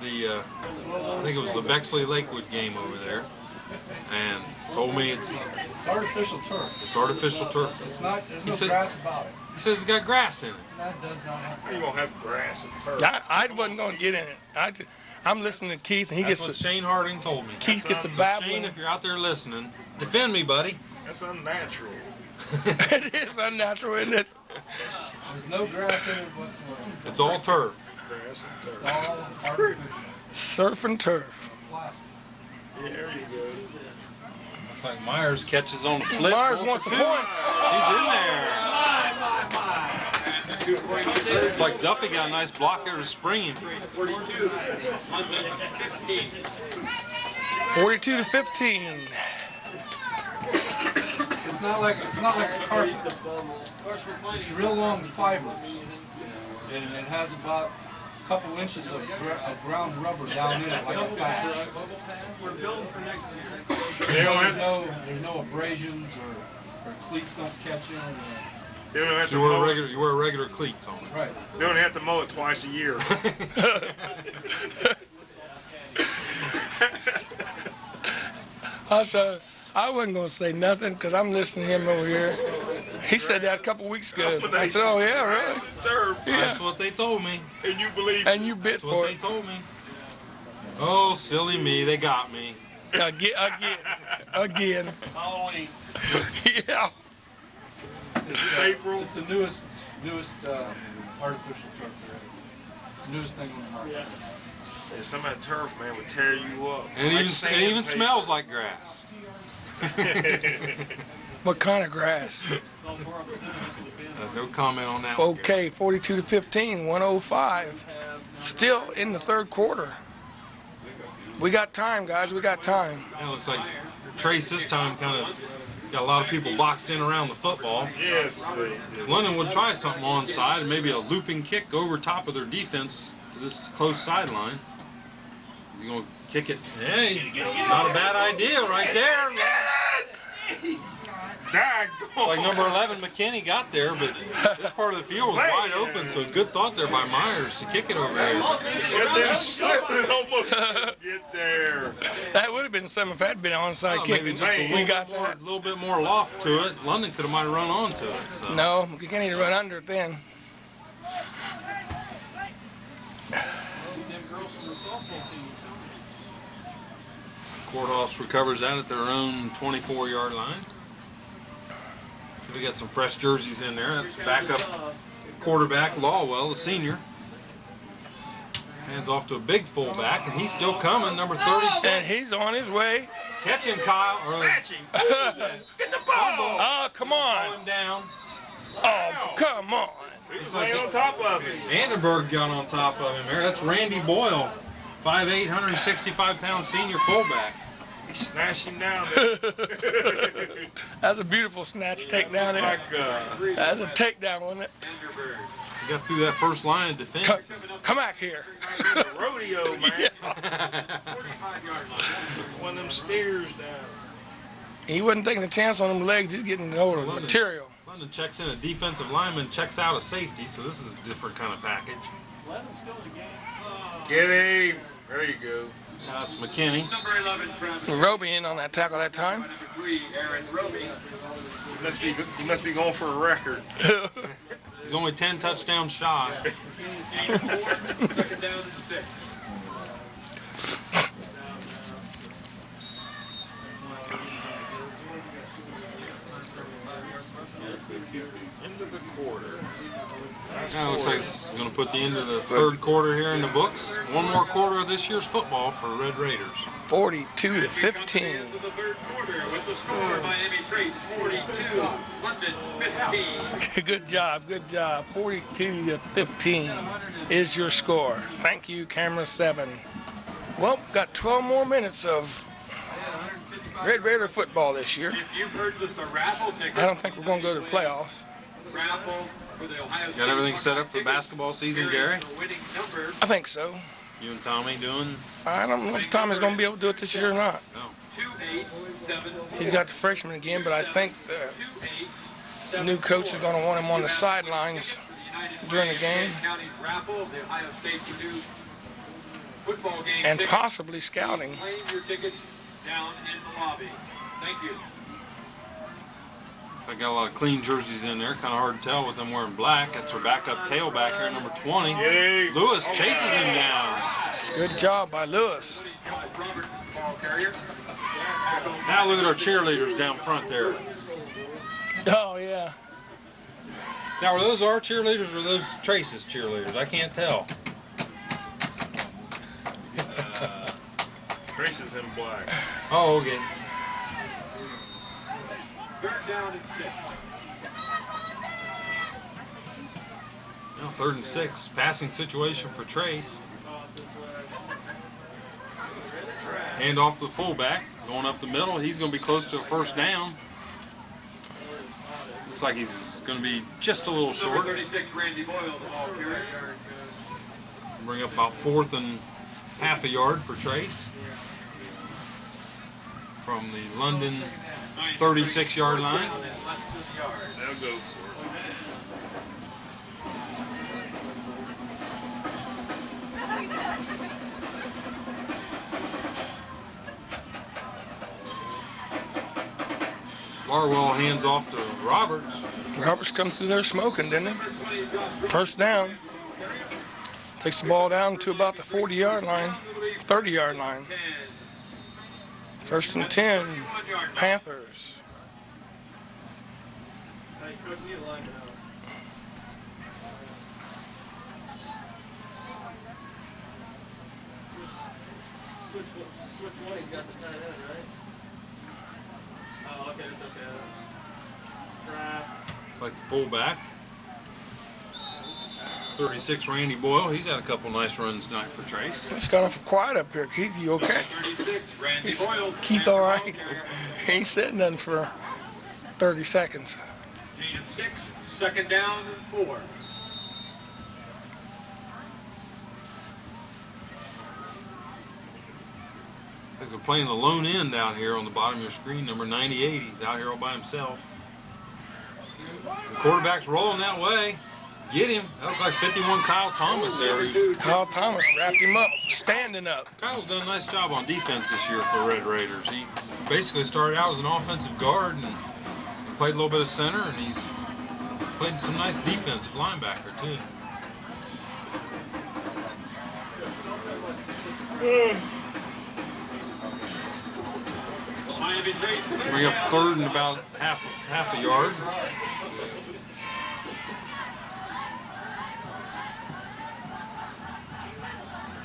I think it was the Bexley Lakewood game over there, and told me it's artificial turf. It's artificial turf. It's not, there's no said- grass about it. He says it's got grass in it. That does not happen. How you gonna have grass and turf? I wasn't going to get in it. I'm listening to Keith, and he That's gets what the Shane Harding told me. Keith gets the So babbling. Shane, if you're out there listening, defend me, buddy. That's unnatural. It is unnatural, isn't it? There's no grass in it whatsoever. It's all turf. Grass and It's turf. all artificial. Surf and turf. Plastic. Yeah, there you go. Looks like Myers catches on the flip. Myers going wants for a two. point. He's in there. It's like Duffy got a nice block there to spring him. 42, 15. 42-15. It's not like a carpet. It's real long fibers, and it has about a couple inches of ground rubber down in it, like a patch. We're building for next year. There's no abrasions or cleats don't catch in. They don't have So to you mow wear it. regular, you wear regular cleats on it. Right. They don't have to mow it twice a year. I wasn't going to say nothing because I'm listening to him over here. He said that a couple weeks ago. I said, oh, yeah, really? Turf. Yeah. That's what they told me. And you believe And you bit That's for what they it. told me. Oh, silly me. They got me. Again. Halloween. Yeah. Is this April? It's the newest artificial turf there. It's the newest thing on the market. Yeah, some of that turf, man, would tear you up. And Like it even sandpaper. smells like grass. What kind of grass? No comment on that one, Okay, 42-15, 105. Still in the third quarter. We got time, guys. We got time. Gary. It looks like Trace this time kind of got a lot of people boxed in around the football. Yes. If London would try something onside and maybe a looping kick over top of their defense to this close sideline. He's going to kick it. Hey, not a bad idea right there. It's like number 11 McKinney got there, but this part of the field was wide open, so good thought there by Myers to kick it over there. That dude slipped and almost couldn't get there. That would have been something if that had been onside Oh, kick. maybe just We got a that. little bit more loft to it. London could have might have run onto it. So. No, you can't even run under it then. Cordoffs recovers that at their own 24-yard line. So we got some fresh jerseys in there. That's backup quarterback Lawwell, the senior. Hands off to a big fullback, and he's still coming, number 36. And he's on his way. Catch him, Kyle. Or Catch him. Get the ball. Oh, come pull on. him down. Oh, come on. He's laying on top of him. Vandenberg got on top of him there. That's Randy Boyle, 5'8", 165-pound senior fullback. He snatched him down there. That's a beautiful snatch takedown there. Like, That's a takedown, wasn't it? He got through that first line of defense. Come back here. a rodeo, man. Yeah. One of them steers down. He wasn't taking a chance on them legs. He's getting hold of the material. London checks in a defensive lineman, checks out a safety, so this is a different kind of package. Get him. There you go. Now it's McKinney. Number 11, Travis. Roby in on that tackle that time. Number 3, Aaron Roby. He must be going for a record. He's only 10 touchdowns shy. 4, second down and 6. Into the quarter. Now it looks like it's going to put the end of the third quarter here in the books. One more quarter of this year's football for Red Raiders. 42-15. To the third quarter with the score, Miami Trace 42, London 15. Good job, good job. 42-15 is your score. Thank you, camera 7. Well, got 12 more minutes of Red Raider football this year. If you purchased a raffle ticket, I don't think we're going to go to the playoffs. raffle for the Ohio State Got everything set up for the basketball season, Gary? The winning number I think so. You and Tommy doing? I don't know if Tommy's going to be able to do it this year or not. No. 287. He's got the freshman again, but I think the new coach is going to want him on the sidelines during the game County's raffle of the Ohio State Purdue football game. and ticket. possibly scouting. Claim your tickets down in the lobby. Thank you. I got a lot of clean jerseys in there. Kind of hard to tell with them wearing black. That's our backup tailback here, number 20. Yay. Lewis chases him down. Good job by Lewis. Roberts, ball carrier. Now look at our cheerleaders down front there. Oh, yeah. Now, are those our cheerleaders or are those Trace's cheerleaders? I can't tell. Trace is in black. Oh, okay. Third down and 6. Now, 3rd and 6. Passing situation for Trace. Hand off to the fullback, going up the middle. He's going to be close to a first down. Looks like he's going to be just a little short. 36, Randy Boyle, the ball carrier. Bring up about 4th and half a yard for Trace. From the London 36-yard line. They'll go for it. Barwell hands off to Roberts. Roberts come through there smoking, didn't he? First down. Takes the ball down to about the 40-yard line, 30-yard line. 1st and 10, Panthers. Switch one, he's got the tight end, right? Oh, okay, that's okay. Draft. It's like the fullback. It's 36, Randy Boyle. He's had a couple nice runs tonight for Trace. It's got off quiet up here. Keith, you okay? 36, Randy Boyle. Keith, all right? He ain't said nothing for 30 seconds. Gain of 6, 2nd down and 4. Looks like they're playing the lone end out here on the bottom of your screen, number 98. He's out here all by himself. The quarterback's rolling that way. Get him. That looks like 51 Kyle Thomas there. Kyle Thomas wrapped him up, standing up. Kyle's done a nice job on defense this year for Red Raiders. He basically started out as an offensive guard and he played a little bit of center, and he's played some nice defensive linebacker too. Bring up 3rd and about half a yard.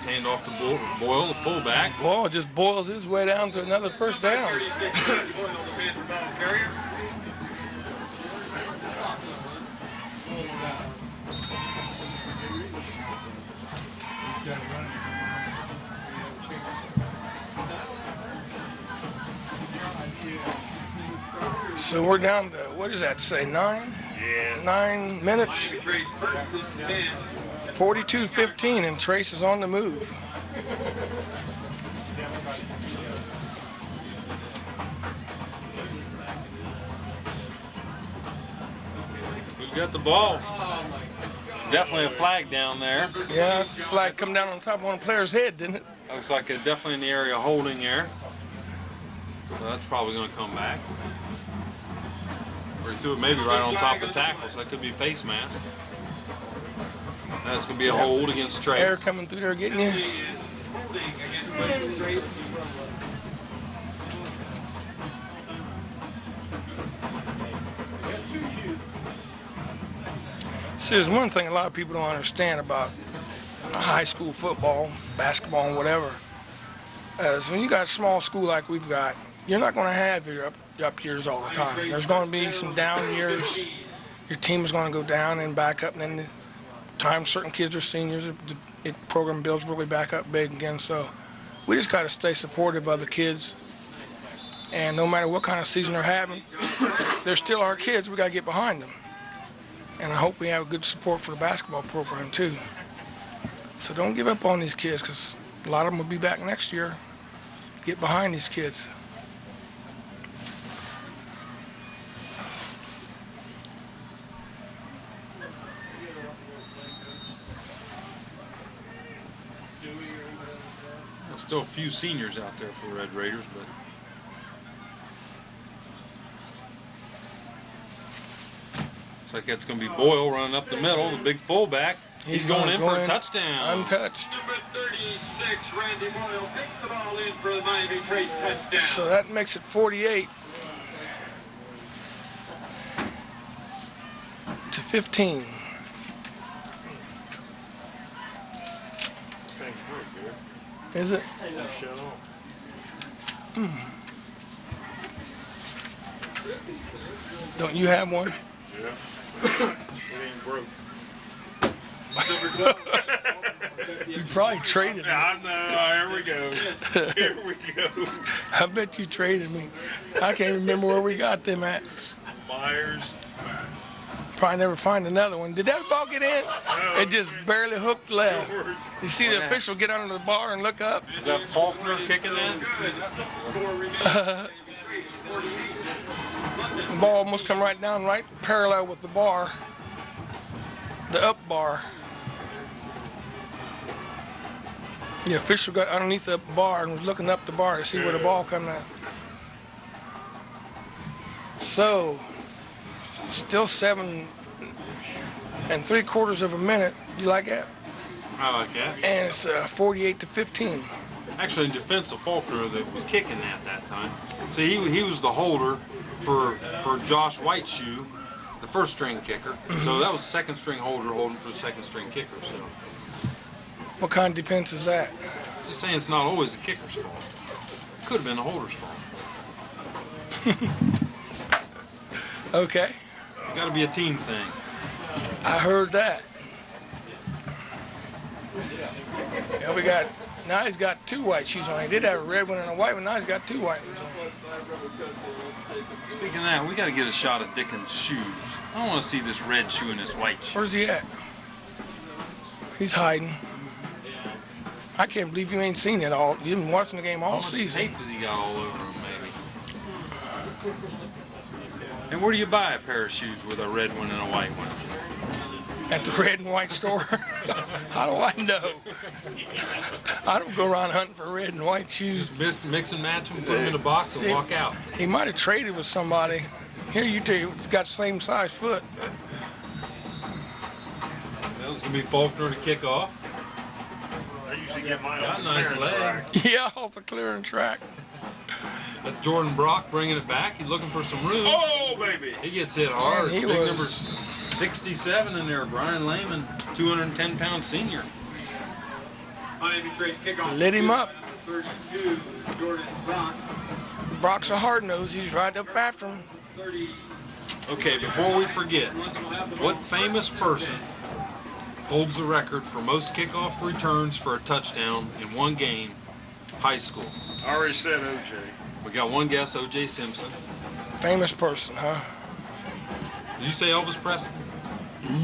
Hand off to Boyle, the fullback. Boyle just boils his way down to another first down. So we're down to, what does that say, 9? Yes. 9 minutes. 42-15, and Trace is on the move. Who's got the ball? Definitely a flag down there. Yeah, that's the flag come down on top of one player's head, didn't it? Looks like it's definitely in the area of holding there. So that's probably going to come back. Or he threw it maybe right on top of the tackle, so that could be face mask. That's going to be a hold against Trace. Air coming through there getting you. See, there's one thing a lot of people don't understand about high school football, basketball, and whatever. Is when you got a small school like we've got, you're not going to have your up years all the time. There's going to be some down years. Your team is going to go down and back up, and then the time certain kids are seniors, the program builds really back up big again. So we just got to stay supportive of the kids. And no matter what kind of season they're having, they're still our kids. We got to get behind them. And I hope we have good support for the basketball program too. So don't give up on these kids, because a lot of them will be back next year. Get behind these kids. There's still a few seniors out there for the Red Raiders, but looks like that's going to be Boyle running up the middle, the big fullback. He's going in for a touchdown. Untouched. Number 36, Randy Boyle takes the ball in for the Miami Trace touchdown. So that makes it 48 to 15. Is it? Don't you have one? Yeah. It ain't broke. Number 12. You probably traded me. I know. Here we go. Here we go. I bet you traded me. I can't remember where we got them at. Myers. Probably never find another one. Did that ball get in? It just barely hooked left. You see the official get under the bar and look up? Is that Faulkner kicking that? The ball almost come right down, right parallel with the bar, the up bar. The official got underneath the bar and was looking up the bar to see where the ball come at. So, still 7 3/4 of a minute. You like that? I like that. And it's 48-15. Actually, in defense of Faulkner that was kicking that time. See, he was the holder for Josh Whiteshoe, the first string kicker. So that was the second string holder holding for the second string kicker. So What kind of defense is that? just saying, it's not always the kicker's fault. Could have been the holder's fault. Okay, It's got to be a team thing. I heard that. Yeah, we got, now he's got 2 white shoes on. He did have a red one and a white one. Now he's got 2 white ones on. Speaking of that, we got to get a shot at Dickens' shoes. I don't want to see this red shoe and this white shoe. Where's he at? He's hiding. I can't believe you ain't seen it all. You've been watching the game How all much season. tape has he got all over him, maybe? And where do you buy a pair of shoes with a red one and a white one? At the red and white store? How do I know? I don't go around hunting for red and white shoes. Just mix and match them, put them in a box, and walk out. He might have traded with somebody. Here, you tell you, it's got the same size foot. That was going to be Faulkner to kick off. I usually get mine Got off a the nice clearance leg. rack. Yeah, off the clearing track. That's Jordan Brock bringing it back. He's looking for some room. Oh, baby. He gets hit hard. Man, he Big was- number 67 in there, Brian Lehman, 210-pound senior. Miami Trace kickoff. Lit him up. 32, Jordan Brock. Brock's a hard nose. He's right up after him. 30. Okay, before we forget, what famous person holds the record for most kickoff returns for a touchdown in one game, high school? I already said OJ. We got one guess, O.J. Simpson. Famous person, huh? Did you say Elvis Presley?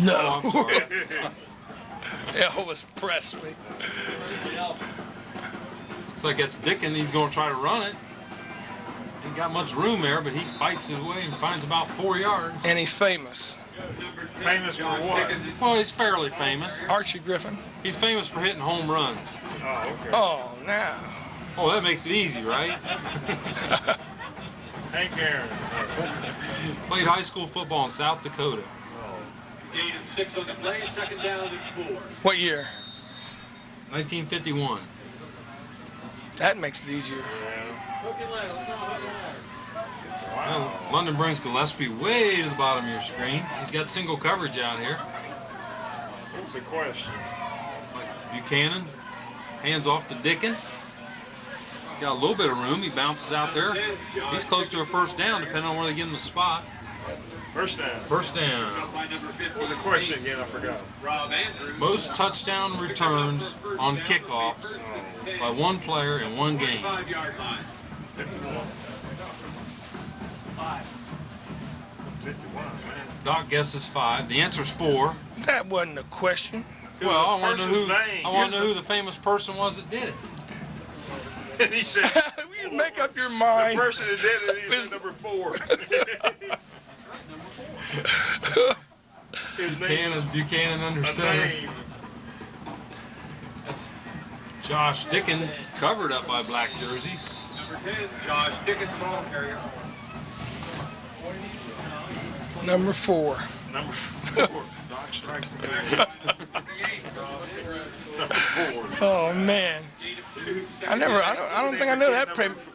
No. Oh, I'm sorry. Elvis Presley. It's like that's Dickens. He's going to try to run it. Ain't got much room there, but he fights his way and finds about 4 yards. And he's famous. Famous for what? Well, he's fairly famous. Archie Griffin. He's famous for hitting home runs. Oh, okay. Oh, now. Oh, that makes it easy, right? Hank Aaron. Played high school football in South Dakota. Gain of 6 on the play, second down and 4. What year? 1951. That makes it easier. Well, London brings Gillespie way to the bottom of your screen. He's got single coverage out here. What's the question? Like Buchanan, hands off to Dickens. Got a little bit of room. He bounces out there. He's close to a first down, depending on where they give him the spot. First down. First down. By number 50. What was the question again? I forgot. Rob Andrews. Most touchdown returns on kickoffs by one player in one game. 5-yard line. 51, man. Doc guesses 5. The answer's 4. That wasn't a question. Well, I want to know person's who. name. I want to know who the famous person was that did it. And he said, You make up your the mind. person that did it, he said number 4. His name is Buchanan under a center. name. That's Josh Dickens, covered up by black jerseys. Number 10, Josh Dickens, ball carrier. Number 4. Number 4. Doc strikes again. Number 4. Oh man. I don't think I know that.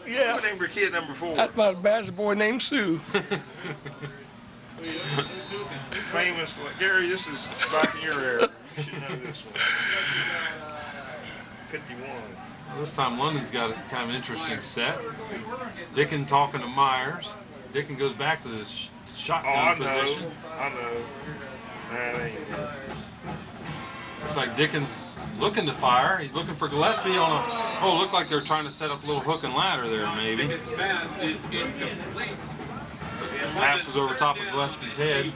Yeah. Who named your kid number 4? That's about as bad as a boy named Sue. Famous, like, Gary, this is back in your era. You should know this one. 51. Well, this time London's got a kind of an interesting set. Dickens talking to Myers. Dickens goes back to this Oh, shotgun I position. know. I know. That ain't it. It's like Dickens looking to fire. He's looking for Gillespie on a. Oh, looked like they're trying to set up a little hook and ladder there, maybe. Pass is incomplete. Pass was over top of Gillespie's head.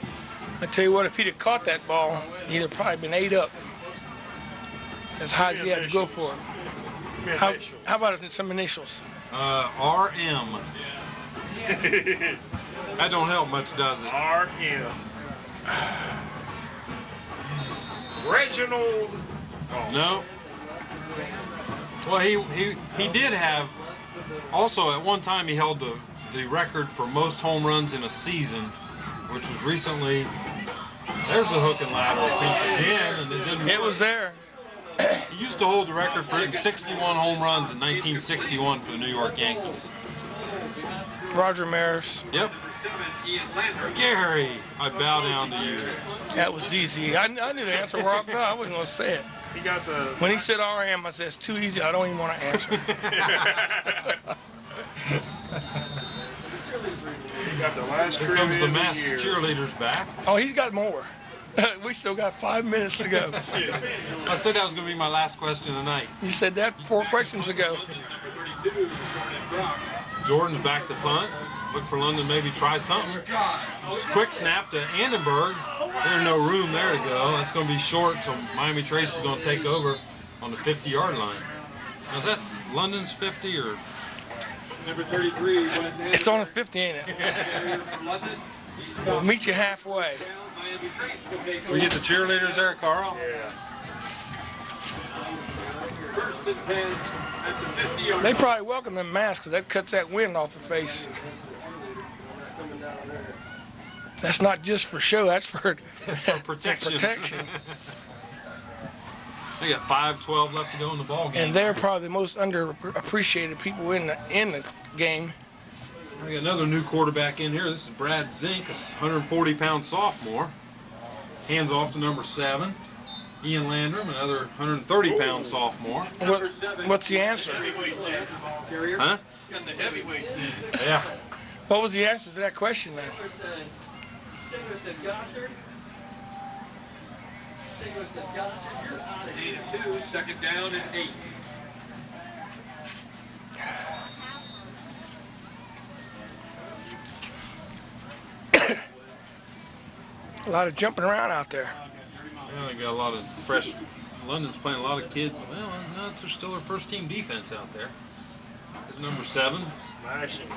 I tell you what, if he'd have caught that ball, he'd have probably been 8 up. As high as he had to go for it. How about some initials? RM. That don't help much, does it? RM. Reginald. No. Well, he did have. Also, at one time, he held the record for most home runs in a season, which was recently. There's a hook and ladder attempt again, and it didn't. It was there. He used to hold the record for hitting 61 home runs in 1961 for the New York Yankees. Roger Maris. Yep. Gary, I bow down to you. That was easy. I knew the answer. No, I wasn't going to say it. He got the. When he said RM, I said, it's too easy. I don't even want to answer. He got the last Here trivia comes the of masked year. cheerleaders back. Oh, he's got more. We still got 5 minutes to go. I said that was going to be my last question of the night. You said that 4 questions ago. Jordan's back to punt. Look for London, maybe try something. Just quick snap to Annenberg. There's no room there to go. That's going to be short, so Miami Trace is going to take over on the 50-yard line. Now, is that London's 50 or? Number 33. It's on the 50, ain't it? We'll meet you halfway. We get the cheerleaders there, Carl? Yeah. First and 10 at the 50-yard They probably welcome them masks because that cuts that wind off the face. That's not just for show, that's for protection. protection. They got 5:12 left to go in the ball game. And they're probably the most underappreciated people in the game. We got another new quarterback in here. This is Brad Zink, a 140-pound sophomore. Hands off to number 7. Ian Landrum, another 130-pound sophomore. What's the answer? Huh? Got the heavyweights in. Yeah. What was the answer to that question then? Stigler said Gossard. Stigler said Gossard. You're out of here. 2, second down and 8. A lot of jumping around out there. Well, they got a lot of fresh. London's playing a lot of kids. Well, no, it's still their first-team defense out there. There's number 7. Smashing.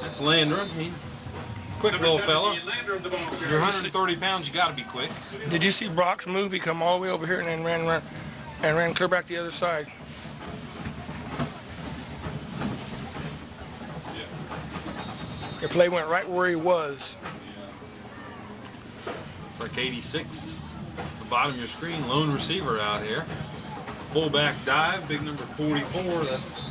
That's Landrum. Quick little fella. You're 130 pounds. You got to be quick. Did you see Brock's move? He come all the way over here and then ran clear back the other side. The play went right where he was. It's like 86. At the bottom of your screen, lone receiver out here. Fullback dive, big number 44. That's.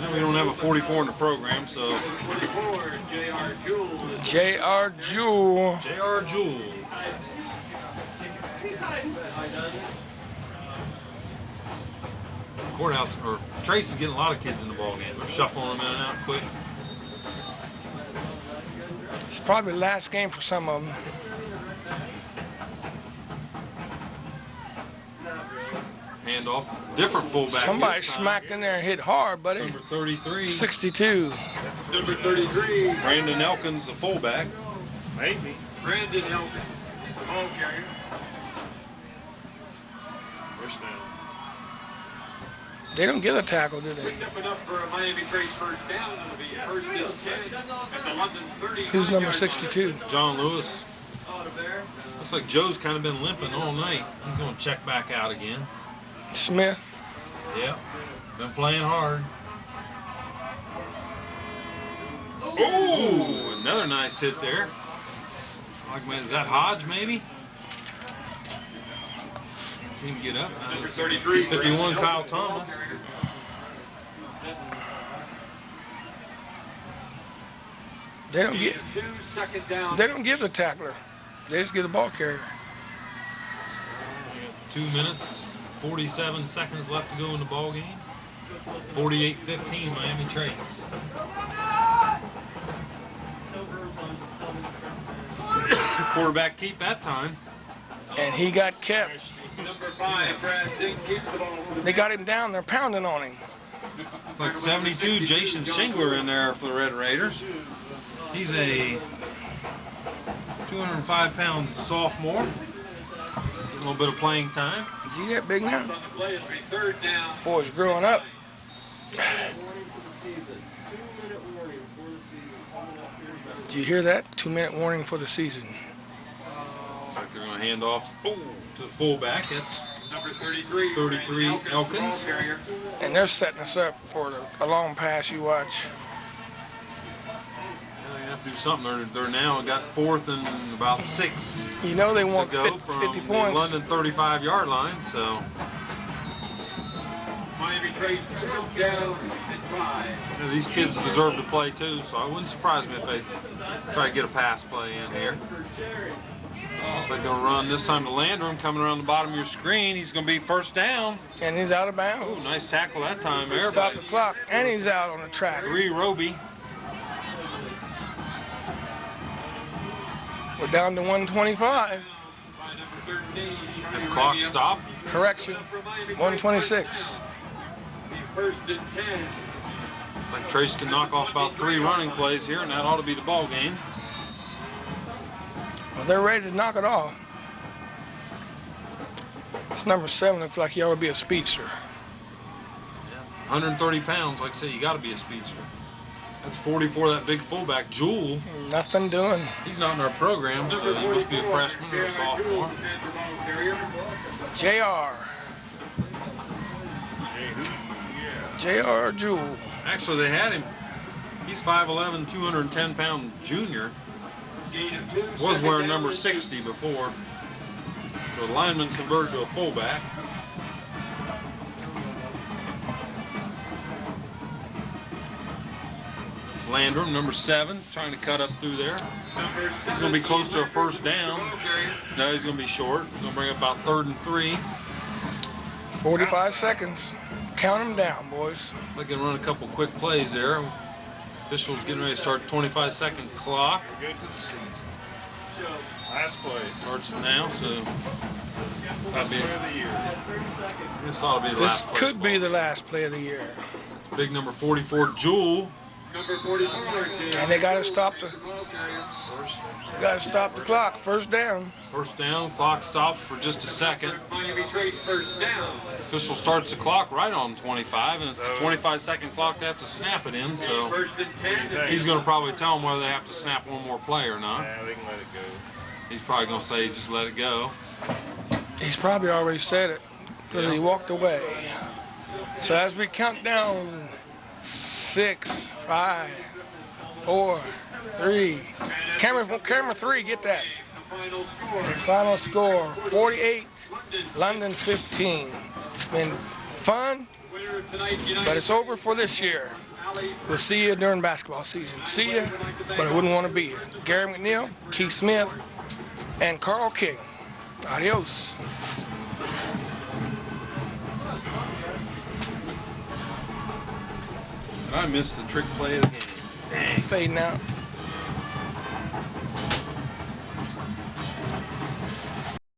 No, we don't have a 44 in the program, so. 44, J.R. Jewell. J.R. Jewell. J.R. Jewell. Courthouse, or Trace is getting a lot of kids in the ball game. They're shuffling them in and out quick. It's probably the last game for some of them. Handoff. Different fullback. Somebody this time. smacked in there and hit hard, buddy. Number 33. 62. Number 33, Brandon Elkins, the fullback. Maybe. Brandon Elkins. He's the ball carrier. First down. They don't get a tackle, do they? Picks up enough for a Miami Trace first down. It'll be first and 10 at the London 30. Who's number 62? John Lewis. Looks like Joe's kind of been limping all night. He's going to check back out again. Smith. Yep. Been playing hard. Ooh, another nice hit there. Like, man, is that Hodge maybe? See him get up. Number 33, 51, Kyle Thomas. They don't get. 2, second down. They don't give the tackler. They just give the ball carrier. 2 minutes, 47 seconds left to go in the ball game. 48-15, Miami Trace. Quarterback keep that time. And he got kept. Number 5, Brad Zink keeps the ball for the They got him down. They're pounding on him. Like 72, Jason Shingler in there for the Red Raiders. He's a 205-pound sophomore. A little bit of playing time. Did you get big now? on the play. It'll be 3rd down. Boy's growing up. Warning for the season. 2-minute warning for the season. Coming up here. Did you hear that? 2-minute warning for the season. Looks like they're going to hand off to the fullback. It's Number 33, 33 Elkins. Elkins. Ball carrier. And they're setting us up for a long pass you watch. They have to do something. They're now got 4th and about 6 You know they to want go 50 from the points. London 35-yard line. So Miami Trace 4th down and 5. you know, these kids deserve to play too. So I wouldn't surprise me if they try to get a pass play in here. Looks like they'll run this time to Landrum, coming around the bottom of your screen. He's going to be 1st down. And he's out of Ooh, bounds. nice tackle that time there Stop by the clock. And he's out on the track. 3 Roby. We're down to 125. By number 13. And the clock stopped. Correction. 126. The 1st and 10. It's like Trace can knock off about 3 running plays here, and that ought to be the ball game. Well, they're ready to knock it off. This number 7 looks like he ought to be a speedster. 130 pounds, like I said, you got to be a speedster. That's 44, that big fullback, Jewel. Nothing doing. He's not in our program, so he must be a freshman or a sophomore. JR. JR Jewel. Actually, they had him. He's 5'11", 210-pound junior. Was wearing number 60 before. So the lineman's converted to a fullback. It's Landrum, number 7, trying to cut up through there. He's going to be close to a 1st down. No, he's going to be short. He's going to bring up about 3rd and 3. 45 seconds. Count them down, boys. Looks like they run a couple quick plays there. Officials getting ready to start 25-second clock. Go to the season. Last play. Starts now, so Last play of the year. this ought to be the This last play. could be the last play of the year. Big number 44, Jewel. Number 44. And they got to stop the clock. 1st down. 1st down, clock stops for just a second. Miami Trace 1st down. Official starts the clock right on 25, and it's a 25-second clock they have to snap it in, so 1st and 10. he's going to probably tell them whether they have to snap one more play or not. Yeah, they can let it go. He's probably going to say just let it go. He's probably already said it because he walked away. So as we count down, 6, 5, 4, 3. Camera 3, get that. Final score, 48, London 15. It's been fun, but it's over for this year. We'll see you during basketball season. See you, but I wouldn't want to be here. Gary McNeil, Keith Smith, and Carl King. Adios. I missed the trick play of the game. Fading out.